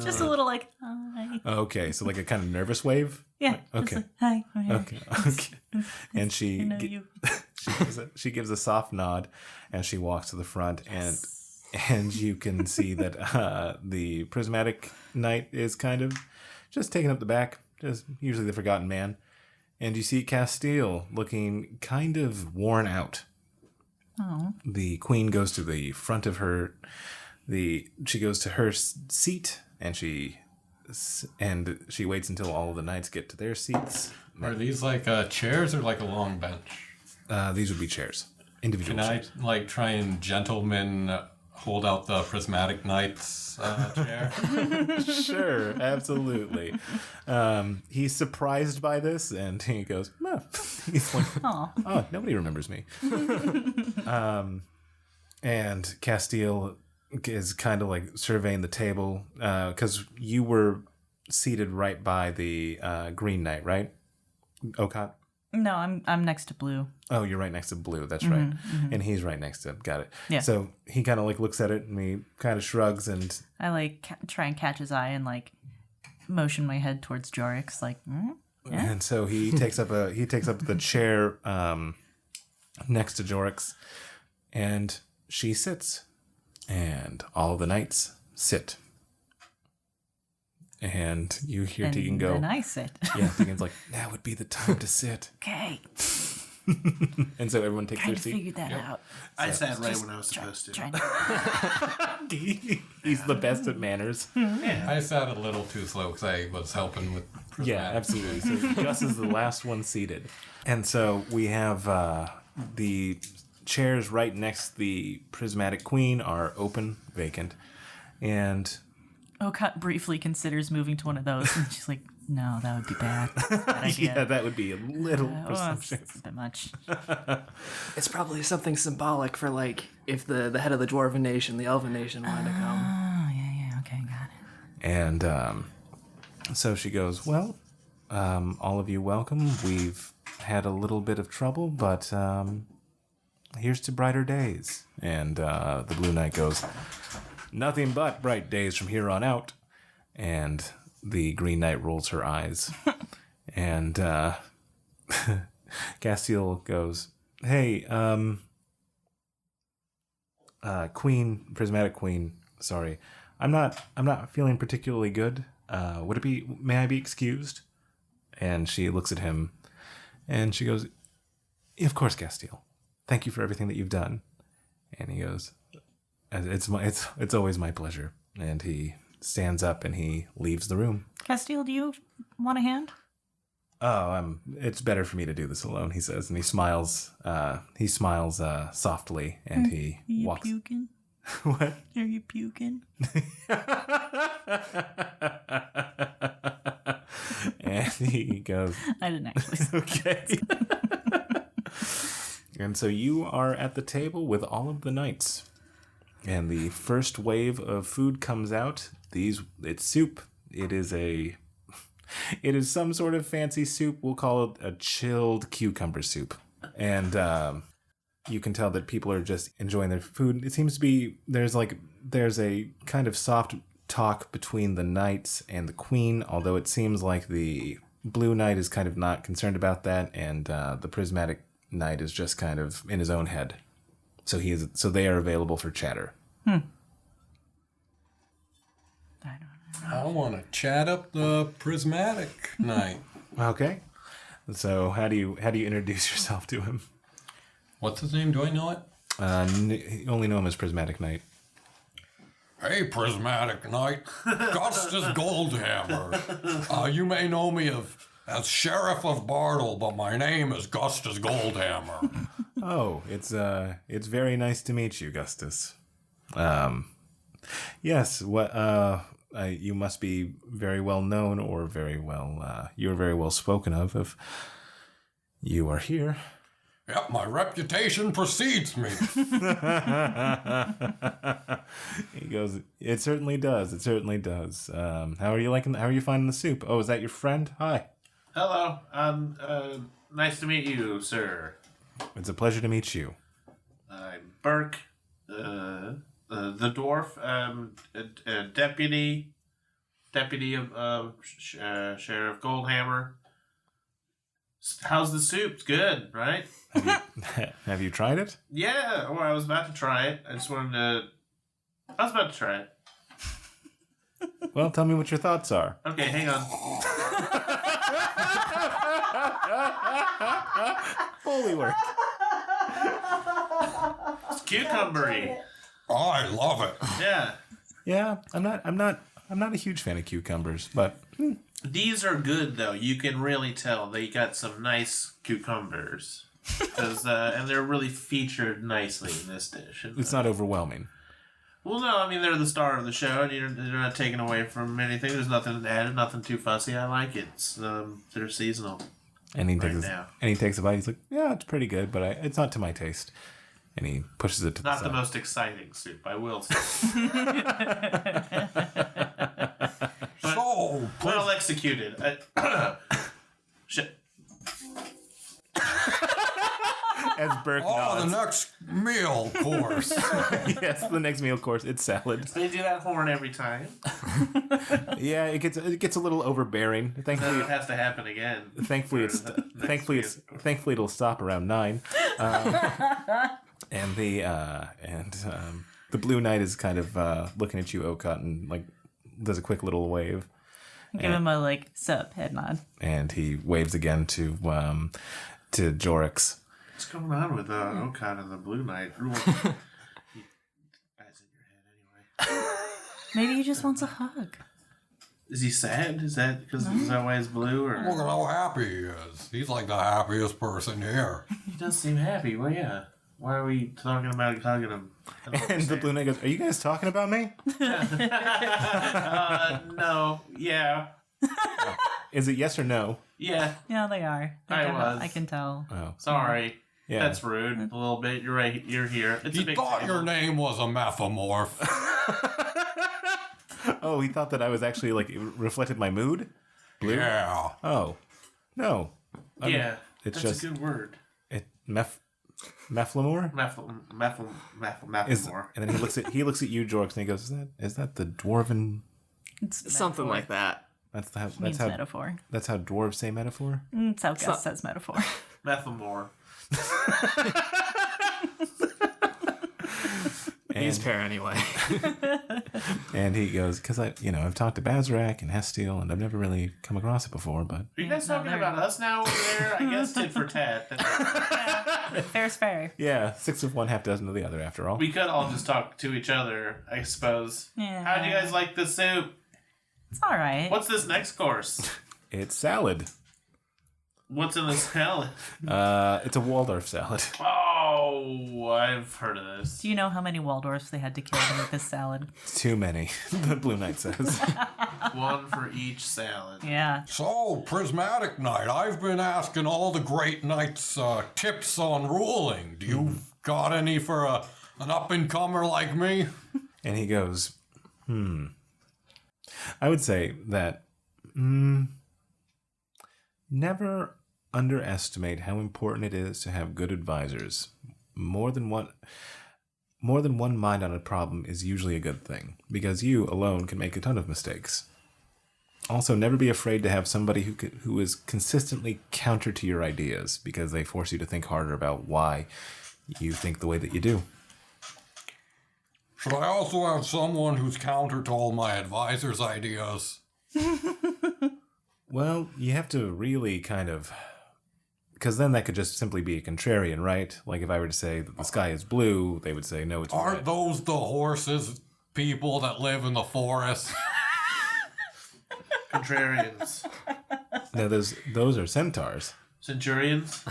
Just a little hi. Okay, so like a kind of nervous wave? Yeah. Okay. Just hi. Okay. And I know you. she gives a soft nod and she walks to the front, and you can see that the prismatic knight is kind of just taking up the back, just usually the forgotten man. And you see Castile looking kind of worn out. Oh. The queen goes to the front of her. She goes to her seat, and she waits until all of the knights get to their seats. Are these chairs or like a long bench? These would be chairs, individual Can chairs. I try and gentleman hold out the prismatic knight's chair? Sure, absolutely. He's surprised by this, and he goes, "No." He's like, "Oh, nobody remembers me." And Castile is kind of like surveying the table because you were seated right by the Green Knight, right? Okot? No, I'm next to Blue. Oh, you're right next to Blue. That's right. And he's right next to him. Got it. Yeah. So he kind of like looks at it and he kind of shrugs and I like try and catch his eye and like motion my head towards Jorix, like. Yeah. and so he takes up the chair next to Jorix, and she sits, and all the knights sit. And you hear Tegan go. And I sit. Yeah, Tegan's like, now would be the time to sit. Okay. And so everyone takes Trying their to seat. figure that out. I sat right when I was supposed to. Trying to. He's the best at manners. I sat a little too slow because I was helping with Yeah, prismatic. absolutely. So Gus is the last one seated. And so we have the chairs right next to the prismatic queen are open, vacant. And Okot briefly considers moving to one of those, and she's like, "No, that would be bad. Bad idea. yeah, that would be a little It's presumptuous. a bit much." It's probably something symbolic for like if the head of the dwarven nation, the elven nation, wanted to come. Oh yeah, okay, got it. And so she goes, well, all of you welcome. We've had a little bit of trouble, but here's to brighter days. And the Blue Knight goes, nothing but bright days from here on out. And the Green Knight rolls her eyes. And Castiel goes, hey, Queen, Prismatic Queen, sorry. I'm not feeling particularly good. May I be excused? And she looks at him and she goes, of course, Castiel. Thank you for everything that you've done. And he goes, it's always my pleasure. And he stands up and he leaves the room. Castile, do you want a hand? Oh, it's better for me to do this alone, he says, and he smiles. He smiles softly, and he Are you walks. puking? What? Are you puking? And he goes, I didn't actually. okay. And so you are at the table with all of the knights, and the first wave of food comes out. It's soup. It is some sort of fancy soup. We'll call it a chilled cucumber soup. And you can tell that people are just enjoying their food. It seems to be there's a kind of soft talk between the knights and the queen, although it seems like the Blue Knight is kind of not concerned about that, and the Prismatic Knight is just kind of in his own head. So they are available for chatter. I want to chat up the prismatic knight. Okay. So how do you introduce yourself to him? What's his name? Do I know it? You only know him as Prismatic Knight. Hey, prismatic knight. Gustus Goldhammer. You may know me as Sheriff of Bartle, but my name is Gustus Goldhammer. Oh, it's very nice to meet you, Gustus. Yes, what you must be very well known, or you're very well spoken of if you are here. Yep, my reputation precedes me. He goes, it certainly does. It certainly does. How are you finding the soup? Oh, is that your friend? Hi. Hello. Nice to meet you, sir. It's a pleasure to meet you. I'm Burke, the dwarf, deputy of Sheriff Goldhammer. How's the soup? It's good, right? Have you tried it? Yeah. Oh, I was about to try it. I was about to try it. Well, tell me what your thoughts are. Okay, hang on. Holy work. It's cucumbery. Oh, I love it. Yeah. Yeah, I'm not a huge fan of cucumbers, but These are good though. You can really tell they got some nice cucumbers, and they're really featured nicely in this dish. And, it's not overwhelming. well, no, I mean they're the star of the show, and they're not taken away from anything. There's nothing added, nothing too fussy. I like it. They're seasonal. And he now. takes a bite. He's like, yeah, it's pretty good, but it's not to my taste. And he pushes it to Not the the side. most exciting soup, I will say. So, Well executed. Shit. As Burke Oh, the nods. next meal course. Yes, the next meal course, it's salad. They do that horn every time. Yeah, it gets a little overbearing. Then Thankfully, it has to happen again. thankfully it'll stop around 9. And the Blue Knight is kind of looking at you, Okot, and like does a quick little wave, Give him a like sup head nod. and he waves again to Jorix. What's going on with Okon and the Blue Knight? Eyes in your head anyway. Maybe he just wants a hug. Is he sad? Is that why he's blue? Or Look at how happy he is. He's like the happiest person here. he does seem happy. Well, yeah. Why are we talking about hugging him? I don't And the understand. Blue Knight goes, "Are you guys talking about me? No. Yeah. Is it yes or no?" Yeah. Yeah, they are. I can tell. Oh, Sorry. yeah. That's rude. A little bit. You're right. You're here. It's He a big thought table. your name was a metamorph. Oh, he thought that I was actually like it reflected my mood. Blue. Yeah. Oh, no. Yeah. It's That's just a good word. Meflamore. Is, Mathlemore. and then he looks at you, Jorix, and he goes, "Is that the dwarven? It's Something metaphor. like that. That's Means how metaphor. that's how dwarves say metaphor." That's how Gus says metaphor. Mathlemore. He's pair anyway. And he goes, "Because I've talked to Bazrak and Hestiel, and I've never really come across it before, but Are you guys No, talking they're- about us now over there? I guess tit for tat. Fair's fair. yeah, 6 of one, half dozen of the other, after all." We could all just talk to each other, I suppose. Yeah. How'd you guys like the soup? It's all right. What's this next course? It's salad. What's in the salad? It's a Waldorf salad. Oh, I've heard of this. Do you know how many Waldorfs they had to kill to make this salad? Too many, the Blue Knight says. One for each salad. Yeah. So, Prismatic Knight, I've been asking all the great knights tips on ruling. Do you got any for an up-and-comer like me? And he goes, I would say that never underestimate how important it is to have good advisors. More than one mind on a problem is usually a good thing, because you alone can make a ton of mistakes. Also, never be afraid to have somebody who is consistently counter to your ideas, because they force you to think harder about why you think the way that you do. Should I also have someone who's counter to all my advisors' ideas? Well, you have to really kind of... Because then that could just simply be a contrarian, right? Like if I were to say that the sky is blue, they would say, no, it's Aren't red. those the horses people that live in the forest? Contrarians. No, those are centaurs. Centurions?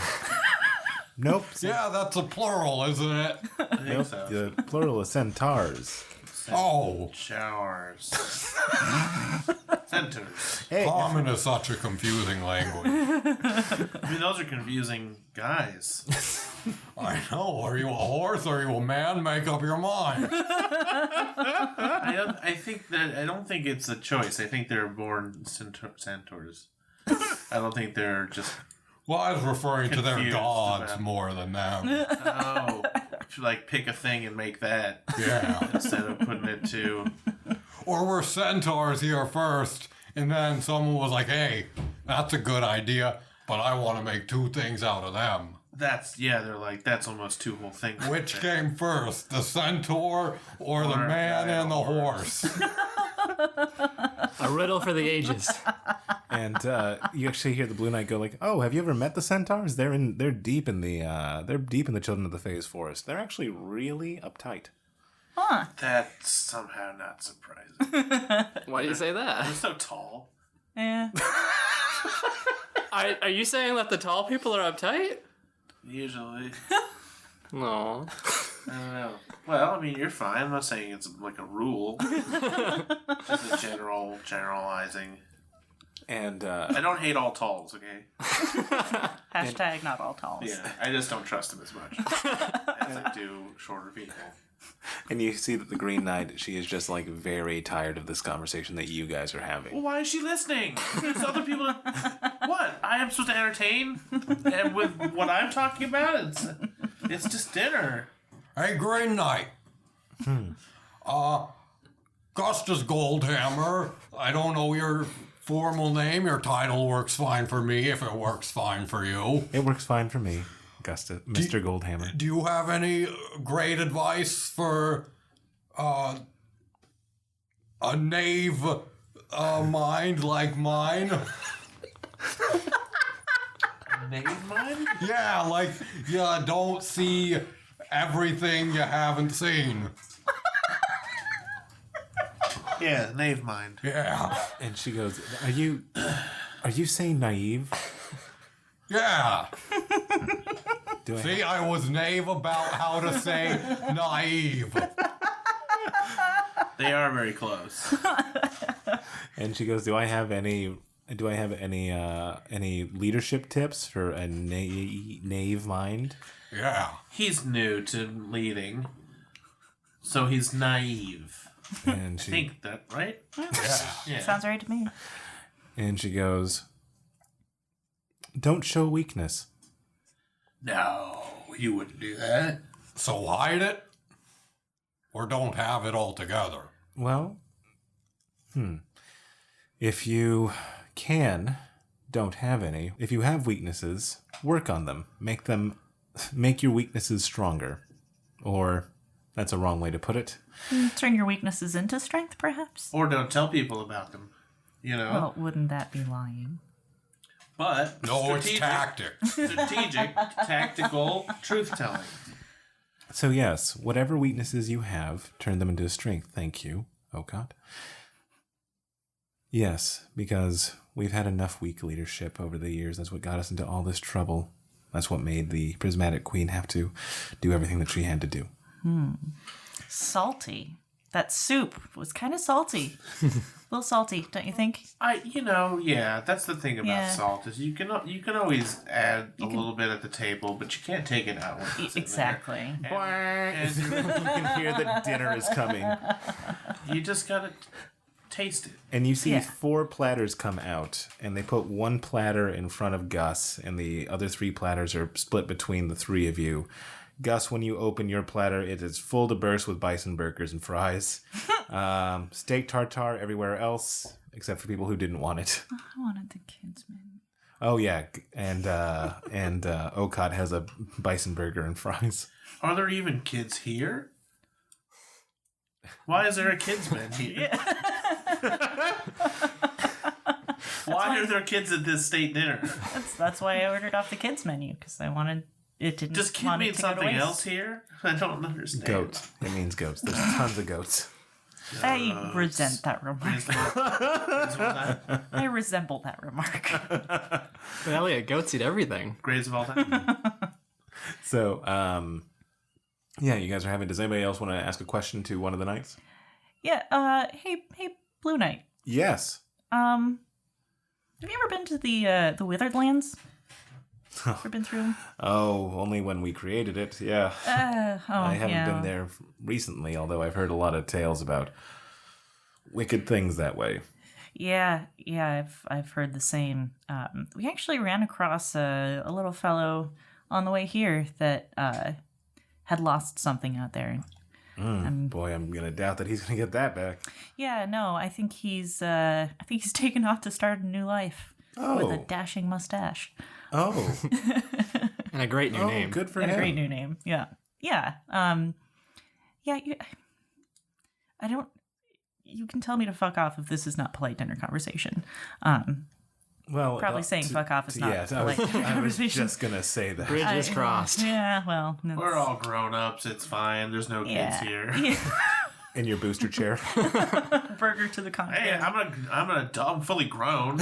Nope. Yeah, that's a plural, isn't it? I think Nope. so. The plural is centaurs. Oh, Showers. Centaurs. Hey, common is such a confusing language. I mean, those are confusing guys. I know. Are you a horse? Are you a man? Make up your mind. I don't think it's a choice. I think they're born centaurs. I don't think they're just Well, I was referring to their Confused gods about- more than them. like pick a thing and make that Yeah. instead of putting it to. Or we're centaurs here first, and then someone was like, hey, that's a good idea, but I want to make two things out of them. They're like, that's almost two whole things. Which came first, the centaur or the Or man and the horse? A riddle for the ages. and you actually hear the Blue Knight go like, "Oh, have you ever met the centaurs? They're deep in the Children of the Phase forest. They're actually really uptight." Huh. That's somehow not surprising. Why do you say They're that? so tall. Yeah. Are you saying that the tall people are uptight? Usually. No. I don't know. Well, I mean, you're fine. I'm not saying it's like a rule. Just a generalizing. And I don't hate all talls, okay? Hashtag not all talls. Yeah, I just don't trust them as much as I do shorter people. And you see that the Green Knight, she is just like very tired of this conversation that you guys are having. Well, why is she listening? There's other people. What? I am supposed to entertain, and with what I'm talking about, it's just dinner. Hey, Green Knight. Gustus Goldhammer. I don't know your formal name. Your title works fine for me if it works fine for you. It works fine for me, Mr. Goldhammer. Do you have any great advice for a knave mind like mine? Knave mind? Yeah, like you don't see everything you haven't seen. Yeah, knave mind. Yeah. And she goes, are you saying naive? Yeah. Do I See, I was knave about how to say naive. They are very close. And she goes, do I have any leadership tips for a knave mind? Yeah. He's new to leading, so he's naive. And I she think that, right? Yeah. Sounds right to me. and she goes, don't show weakness. No, you wouldn't do that. So hide it or don't have it altogether. Well, if you don't have any. If you have weaknesses, work on them. Make your weaknesses stronger. Or that's a wrong way to put it. Turn your weaknesses into strength, perhaps? Or don't tell people about them. You know? Well, wouldn't that be lying? But No, it's tactics. strategic, tactical truth-telling. So yes, whatever weaknesses you have, turn them into strength. Thank you, Okot. Yes, because we've had enough weak leadership over the years. That's what got us into all this trouble. That's what made the Prismatic Queen have to do everything that she had to do. Salty. That soup was kind of salty. A little salty, don't you think? Yeah, that's the thing about Yeah. salt is you can always add a little bit at the table, but you can't take it out. When it's in there. Exactly. You can hear that dinner is coming. You just gotta taste it. And you see Yeah. 4 platters come out, and they put 1 platter in front of Gus, and the other 3 platters are split between the 3 of you. Gus, when you open your platter, it is full to burst with bison burgers and fries. Steak tartare everywhere else, except for people who didn't want it. I wanted the kids' menu. Oh yeah, and Okot has a bison burger and fries. Are there even kids here? Why is there a kids menu? Why are there kids at this state dinner? That's why I ordered off the kids' menu, because I wanted it didn't. Does kid want it mean to go to something waste. else here? I don't understand. Goats. It means goats. There's tons of goats. I resent that remark. Is that I resemble that remark. But Elliot, goats eat everything. greatest of all time? So, yeah, you guys are having. Does anybody else want to ask a question to one of the knights? Yeah. Hey, Blue Knight. Yes. Have you ever been to the Withered Lands? Ever been through 'em? Oh, only when we created it. Yeah. I haven't been there recently, although I've heard a lot of tales about wicked things that way. Yeah. I've heard the same. We actually ran across a little fellow on the way here that had lost something out there. Boy, I'm gonna doubt that he's gonna get that back. Yeah, no, I think he's taken off to start a new life with a dashing mustache. Oh, And a great new name. good for And him. a great new name. Yeah. I don't. You can tell me to fuck off if this is not polite dinner conversation. Well, Probably saying fuck off is not yeah, polite I was conversation. just gonna say that. Bridges crossed. Yeah, well, no. We're all grown ups. It's fine. There's no kids here. Yeah. In your booster chair. Burger to the contrary. Hey, I'm fully grown.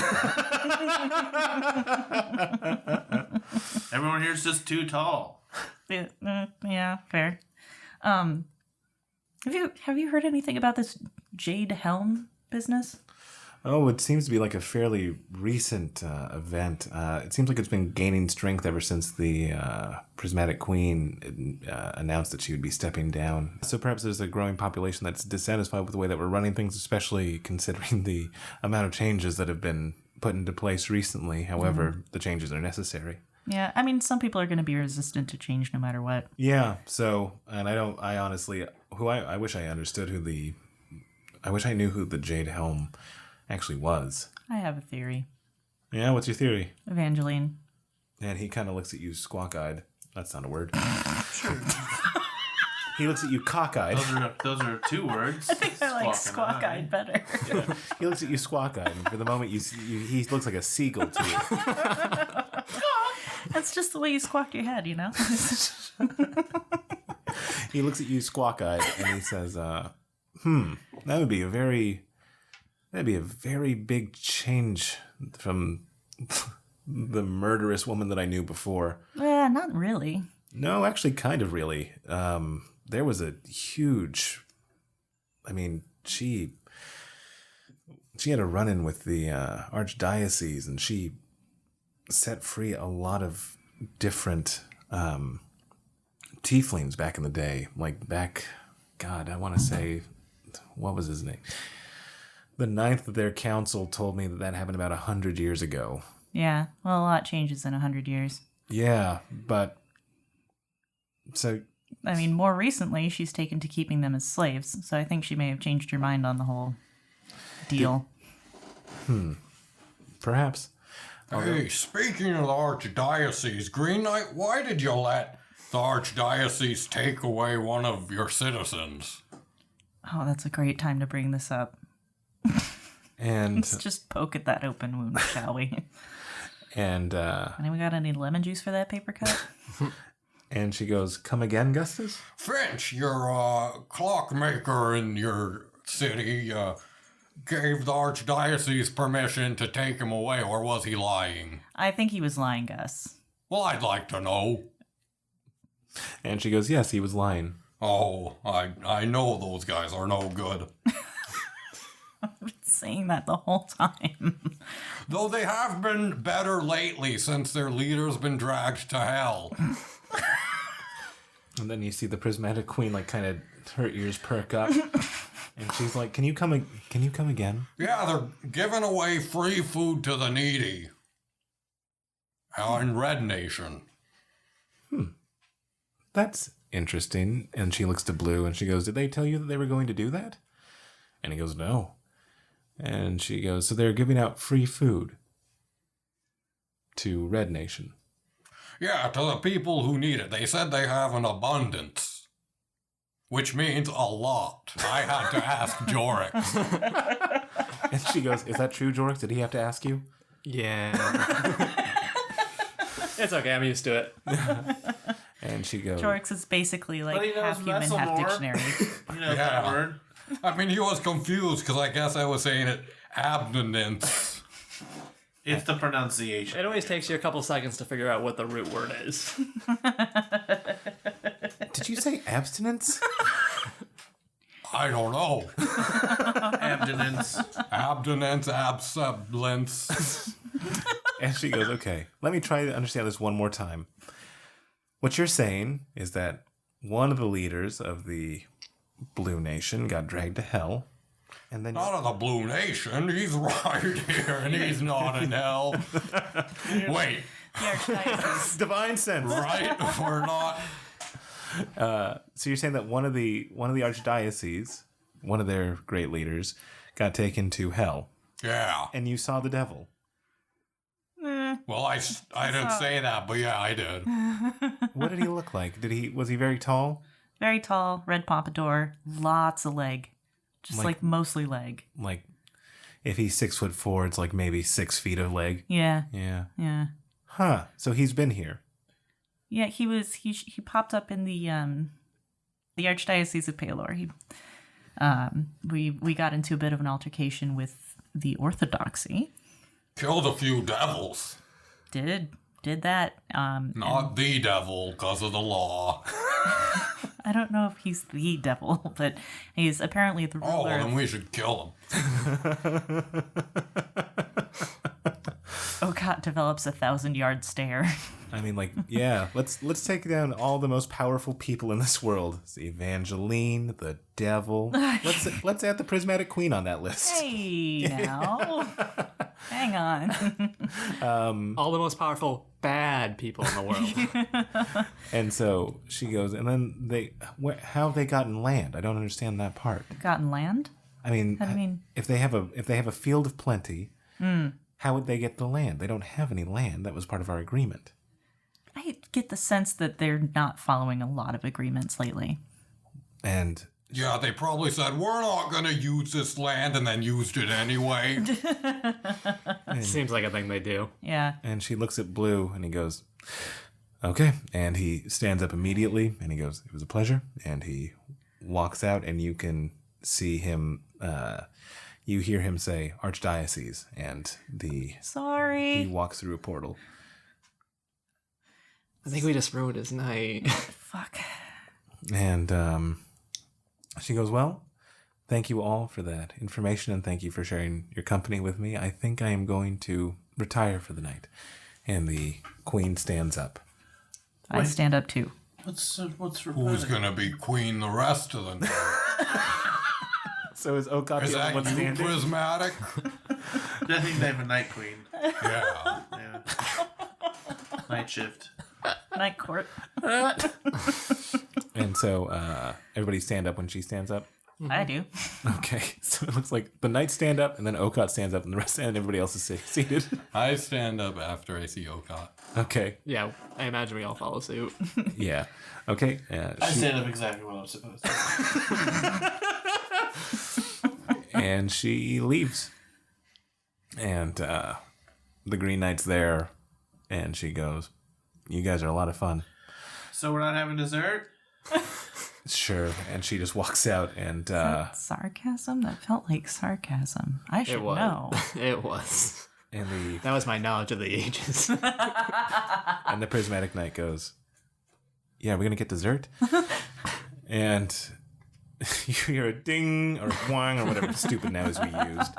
Everyone here's just too tall. Yeah, fair. Have you heard anything about this Jade Helm business? Oh, it seems to be like a fairly recent event. It seems like it's been gaining strength ever since the Prismatic Queen announced that she would be stepping down. So perhaps there's a growing population that's dissatisfied with the way that we're running things, especially considering the amount of changes that have been put into place recently. However, the changes are necessary. Yeah, I mean, some people are going to be resistant to change no matter what. Yeah, so, and I honestly, I wish I understood I wish I knew who the Jade Helm actually was. I have a theory. Yeah, what's your theory? Evangeline. And he kind of looks at you squawk-eyed. That's not a word. He looks at you cockeyed. Those are 2 words. I think I like Squawk and squawk-eyed better. He looks at you squawk-eyed, and for the moment, he looks like a seagull to you. That's just the way you squawk your head, you know? He looks at you squawk-eyed, and he says, that would be a very big change from the murderous woman that I knew before. Not really. No, actually, kind of really. There was a huge... I mean, she had a run-in with the archdiocese, and she set free a lot of different tieflings back in the day. Like back... God, I want to say... What was his name? The ninth of their council told me that happened about 100 years ago. Yeah, well, a lot changes in 100 years. Yeah, but... So... I mean, more recently, she's taken to keeping them as slaves, so I think she may have changed her mind on the whole deal. Perhaps. Hey, speaking of the Archdiocese, Green Knight, why did you let the Archdiocese take away one of your citizens? Oh, that's a great time to bring this up. And... Let's just poke at that open wound, shall we? And Anyone got any lemon juice for that paper cut? and she goes, "Come again, Gustus?" Finch, your clockmaker in your city, gave the Archdiocese permission to take him away, or was he lying? I think he was lying, Gus. Well, I'd like to know. And she goes, "Yes, he was lying." Oh, I know those guys are no good. I've been saying that the whole time. Though they have been better lately since their leader's been dragged to hell. And then you see the Prismatic Queen, like, kind of her ears perk up. And she's like, Can you come again? Yeah, they're giving away free food to the needy. In Red Nation. That's interesting. And she looks to Blue and she goes, "Did they tell you that they were going to do that?" And he goes, "No." And she goes, "So they're giving out free food to Red Nation." Yeah, to the people who need it. They said they have an abundance. Which means a lot. I had to ask Jorix. And she goes, "Is that true, Jorix? Did he have to ask you?" Yeah. It's okay, I'm used to it. And she goes, Jorix is basically like But he knows half human, half Messamore. dictionary. You know that Yeah. word? I mean, he was confused because I guess I was saying it abstinence. It's the pronunciation. It always takes you a couple seconds to figure out what the root word is. "Did you say abstinence?" I don't know. Abstinence. Abstinence, abstinence. And she goes, "Okay, let me try to understand this one more time. What you're saying is that one of the leaders of the Blue Nation got dragged to hell, and then Not of the Blue Nation. He's right here, and he's not in hell. Wait, The Archdiocese. divine sense. right? We're not. So you're saying that one of the archdiocese, one of their great leaders, got taken to hell, Yeah. and you saw the devil. Well, I didn't say that, but yeah, I did. What did he look like? Was he very tall? Very tall, red pompadour, lots of leg. Just like mostly leg. Like, if he's 6'4", it's like maybe 6 feet of leg. Yeah, Yeah. yeah. Huh. So he's been here. Yeah, he popped up in the Archdiocese of Paylor. We got into a bit of an altercation with the Orthodoxy. Killed a few devils. Did that. Not the devil, because of the law. I don't know if he's the devil, but he's apparently the Oh, ruler. well, then we should kill him. Okat develops a 1,000-yard stare. I mean, like, yeah, let's take down all the most powerful people in this world. It's Evangeline, the devil. Let's add the Prismatic Queen on that list. Hey, now. Hang on. All the most powerful bad people in the world. And so she goes, and then how have they gotten land? I don't understand that part. Gotten land? I mean, How do you mean? if they have a field of plenty, how would they get the land? They don't have any land. That was part of our agreement. I get the sense that they're not following a lot of agreements lately. And Yeah, they probably said, we're not going to use this land, and then used it anyway. Seems like a thing they do. Yeah. and she looks at Blue, and he goes, "Okay." And he stands up immediately, and he goes, "It was a pleasure." And he walks out, and you can see him. You hear him say, "Archdiocese," and he Sorry. walks through a portal. I think we just ruined his night. Fuck. And she goes, "Well, thank you all for that information, and thank you for sharing your company with me. I think I am going to retire for the night." And the queen stands up. I stand up too. What's Who's going to be queen the rest of the night? So is Okat Is the only that one you, standing? Prismatic? I think they have a night queen. Yeah. Yeah. Night shift. Night court. And so everybody stand up when she stands up. I do. Okay, so it looks like the knights stand up, and then Okat stands up, and the rest, and everybody else is seated. I stand up after I see Okat. Okay, Yeah, I imagine we all follow suit. yeah, okay. I stand up exactly what I'm supposed to. And she leaves, and the Green Knight's there, and she goes, "You guys are a lot of fun." So we're not having dessert? Sure, and she just walks out, and Sarcasm? That felt like sarcasm. I should It was. know. It was. and That was my knowledge of the ages. the Prismatic Knight goes, "Yeah, we're gonna get dessert," and you hear a ding or a whang or whatever stupid noise we used.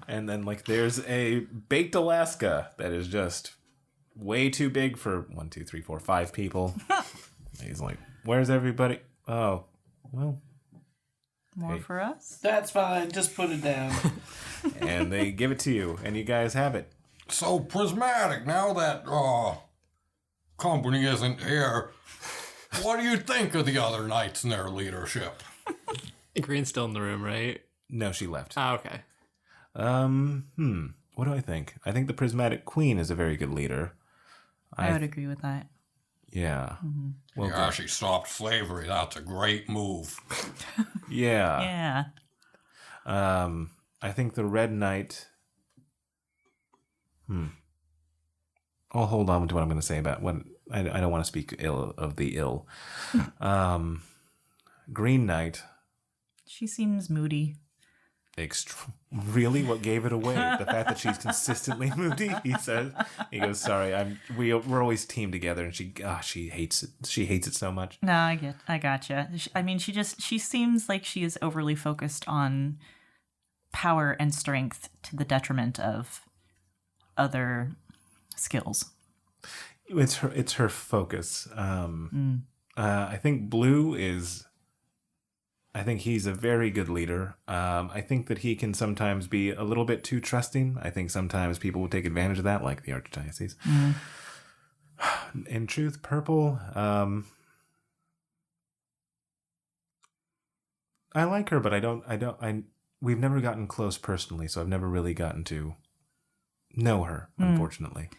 And then like there's a baked Alaska that is just way too big for 1, 2, 3, 4, 5 people. He's like, "Where's everybody?" "Oh, well." More Hey. for us? That's fine. Just put it down. And they give it to you, and you guys have it. So, Prismatic, now that company isn't here, what do you think of the other knights and their leadership? Green's still in the room, right? No, she left. Oh, okay. What do I think? I think the Prismatic Queen is a very good leader. I would agree with that. Yeah. Well, Yeah, she stopped slavery. That's a great move. yeah. Yeah. I think the Red Knight. I'll hold on to what I'm going to say about what I don't want to speak ill of the ill. Green Knight. She seems moody. Really, what gave it away? The fact that she's consistently moody. He says. He goes, "Sorry, we're always teamed together," and she hates it. She hates it so much. No, I gotcha. I mean, she seems like she is overly focused on power and strength to the detriment of other skills. It's her focus. I think Blue is. I think he's a very good leader. I think that he can sometimes be a little bit too trusting. I think sometimes people will take advantage of that, like the Archdiocese. In truth, Purple, I like her, but we've never gotten close personally, so I've never really gotten to know her, unfortunately.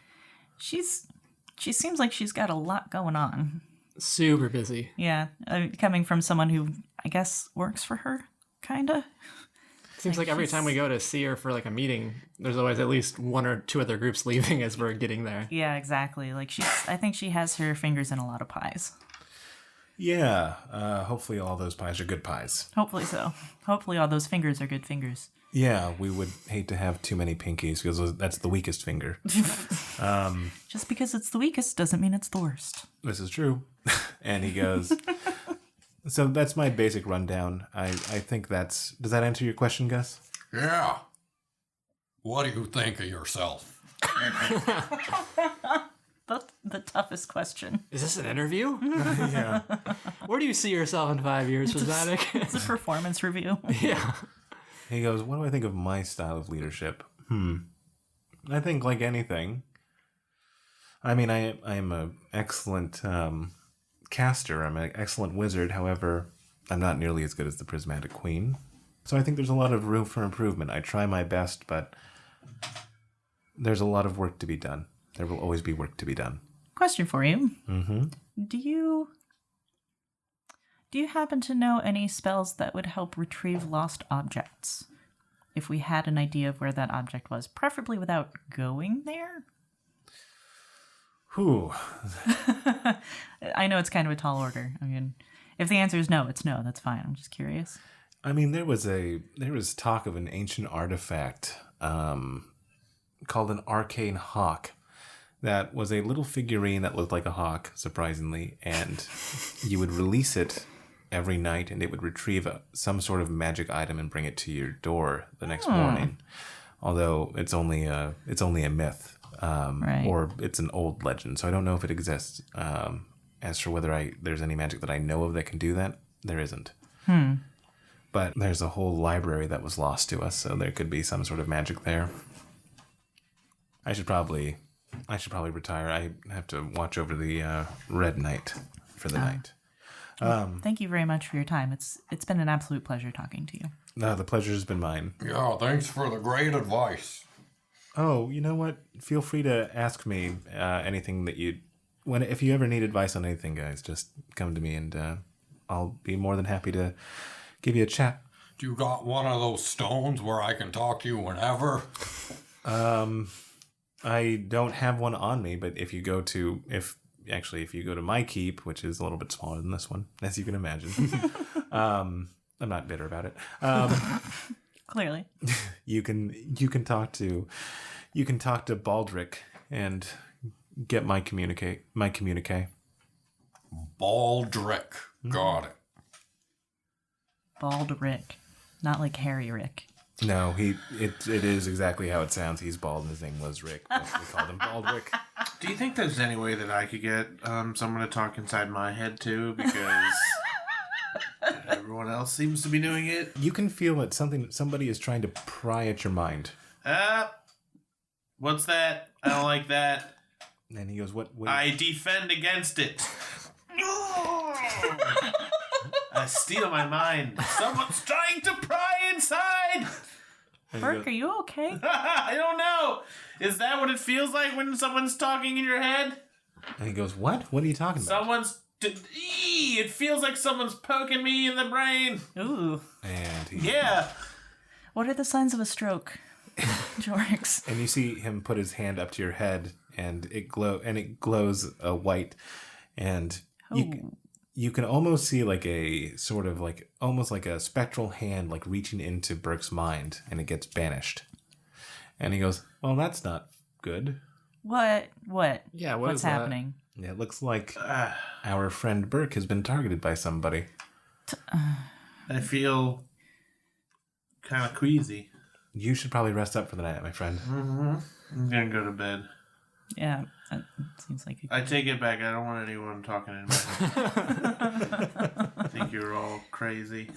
She seems like she's got a lot going on. Super busy. Yeah, coming from someone who I guess works for her, kinda. Seems like every time we go to see her for like a meeting, there's always at least 1 or 2 other groups leaving as we're getting there. Yeah, exactly. Like I think she has her fingers in a lot of pies. Yeah, hopefully all those pies are good pies. Hopefully so. Hopefully all those fingers are good fingers. Yeah, we would hate to have too many pinkies because that's the weakest finger. Just because it's the weakest doesn't mean it's the worst. This is true. And he goes, so that's my basic rundown. I think does that answer your question, Gus? Yeah. What do you think of yourself? That's the toughest question. Is this an interview? Yeah. Where do you see yourself in 5 years, Prismatic? It's a performance review. Yeah. He goes, what do I think of my style of leadership? I think like anything. I mean, I am an excellent caster. I'm an excellent wizard. However, I'm not nearly as good as the Prismatic Queen. So I think there's a lot of room for improvement. I try my best, but there's a lot of work to be done. There will always be work to be done. Question for you. Mm-hmm. Do you happen to know any spells that would help retrieve lost objects? If we had an idea of where that object was, preferably without going there? Whew. I know it's kind of a tall order. I mean, if the answer is no, it's no. That's fine. I'm just curious. I mean, there was talk of an ancient artifact called an arcane hawk. That was a little figurine that looked like a hawk, surprisingly, and you would release it every night, and it would retrieve some sort of magic item and bring it to your door the next morning. Although it's only a myth, Right. or it's an old legend, so I don't know if it exists. As for whether there's any magic that I know of that can do that, there isn't. But there's a whole library that was lost to us, so there could be some sort of magic there. I should probably retire. I have to watch over the Red Knight for the night. Thank you very much for your time. It's been an absolute pleasure talking to you. No, the pleasure's been mine. Yeah, thanks for the great advice. Oh, you know what? Feel free to ask me anything that if you ever need advice on anything, guys, just come to me and I'll be more than happy to give you a chat. Do you got one of those stones where I can talk to you whenever? I don't have one on me, but if you go to my keep, which is a little bit smaller than this one, as you can imagine, I'm not bitter about it. Clearly. You can talk to Baldric and get my communique. Baldric. Got it. Bald Rick. Not like Harry Rick. No, it is exactly how it sounds. He's bald and his name was Rick, but we called him Baldric. Do you think there's any way that I could get someone to talk inside my head too? Because everyone else seems to be doing it. You can feel that somebody is trying to pry at your mind. What's that? I don't like that. And he goes, what? I defend against it. I steal my mind. Someone's trying to pry inside. Burke, are you okay? I don't know. Is that what it feels like when someone's talking in your head? And he goes, what? What are you talking about? It feels like someone's poking me in the brain. Ooh. And Yeah. What are the signs of a stroke, Jorix? And you see him put his hand up to your head, and it glows white, and you can almost see like a sort of like almost like a spectral hand like reaching into Burke's mind, and it gets banished. And he goes, well, that's not good. What? Yeah, what's is that? happening? Yeah, it looks like our friend Burke has been targeted by somebody. I feel kind of queasy. You should probably rest up for the night, my friend. Mm-hmm. I'm gonna go to bed. Yeah, it seems like... I take it back. I don't want anyone talking in my head. I think you're all crazy.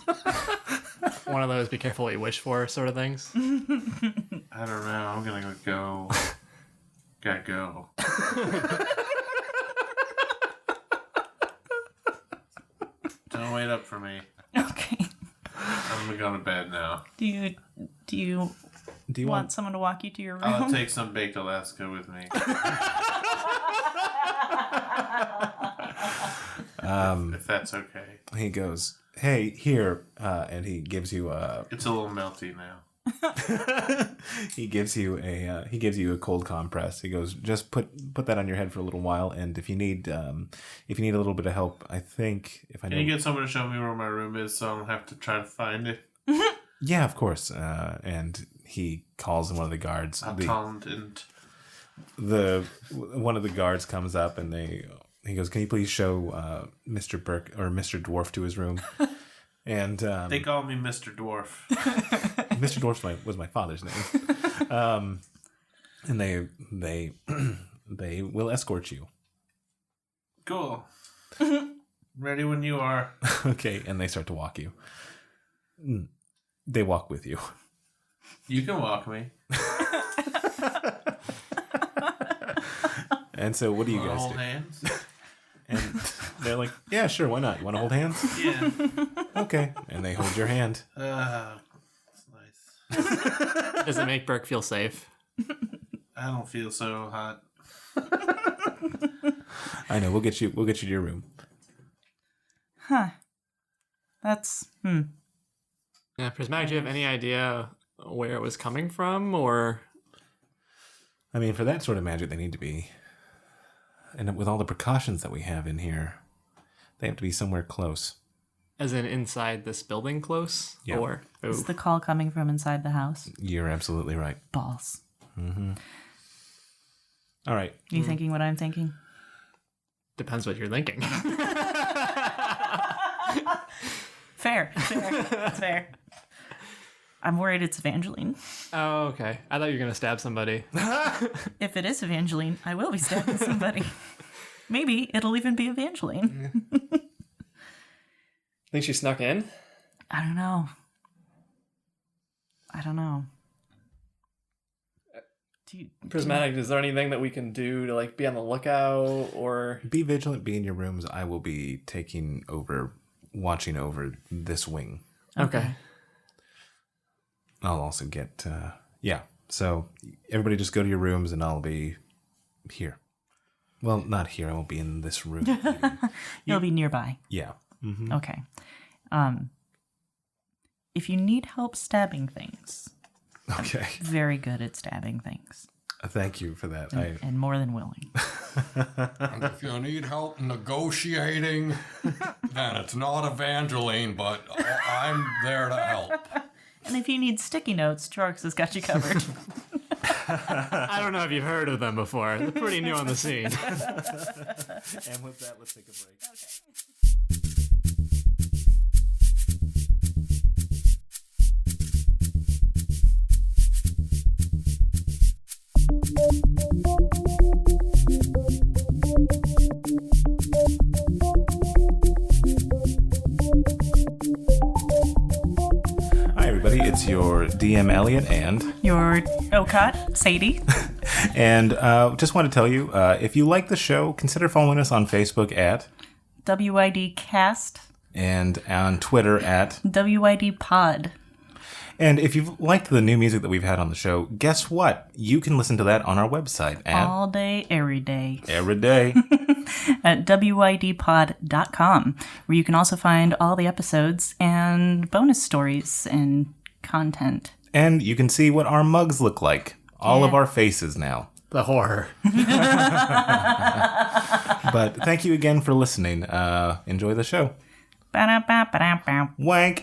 One of those be careful what you wish for sort of things. I don't know. I'm gonna go. Gotta go. Don't wait up for me. Okay. I'm gonna go to bed now. Do you want someone to walk you to your room? I'll take some baked Alaska with me. If that's okay. He goes, hey, here, and he gives you a... It's a little melty now. He gives you a cold compress. He goes, just put that on your head for a little while, and if you need a little bit of help, I think if I know. Can you get someone to show me where my room is so I don't have to try to find it? Yeah, of course. And he calls one of the guards. One of the guards comes up and he goes, "Can you please show Mr. Burke or Mr. Dwarf to his room?" And they call me Mr. Dwarf. Mr. Dwarf was my father's name. And they will escort you. Cool. Ready when you are. Okay, and they start to walk you. They walk with you. You can walk me. And so what do you guys hold do? Hands? And they're like, "Yeah, sure, why not? You want to hold hands?" Yeah. Okay. And they hold your hand. That's nice. Does it make Burke feel safe? I don't feel so hot. I know. We'll get you to your room. Huh. That's Yeah, Prismatic, do you have any idea where it was coming from, or? I mean, for that sort of magic, they need to be, and with all the precautions that we have in here, they have to be somewhere close. As in inside this building close? Yeah. Or is the call coming from inside the house? You're absolutely right. Balls. Mm-hmm. All right. Are you thinking what I'm thinking? depends what you're thinking. Fair. That's fair. I'm worried it's Evangeline. Oh, okay. I thought you were going to stab somebody. If it is Evangeline, I will be stabbing somebody. Maybe it'll even be Evangeline. Think she snuck in? I don't know. Prismatic, is there anything that we can do to like be on the lookout or Be vigilant, be in your rooms. I will be watching over this wing. Okay. I'll also get, So everybody just go to your rooms and I'll be here. Well, not here. I won't be in this room. You'll be nearby. Yeah. Mm-hmm. Okay. If you need help stabbing things, Okay. I'm very good at stabbing things. Thank you for that. And more than willing. And if you need help negotiating, then it's not Evangeline, but I'm there to help. And if you need sticky notes, Jorks has got you covered. I don't know if you've heard of them before. They're pretty new on the scene. And with that, let's take a break. Hi, everybody. It's your DM Elliot and Your Okat, Sadie. and just want to tell you, if you like the show, consider following us on Facebook at WID Cast. and on Twitter at WID Pod. And if you've liked the new music that we've had on the show, guess what? You can listen to that on our website at All day, every day. every day. At WIDpod.com, where you can also find all the episodes and bonus stories and content. And you can see what our mugs look like. All of our faces now. The horror. But thank you again for listening. Enjoy the show. Ba-da-ba-ba-da-ba. Wank.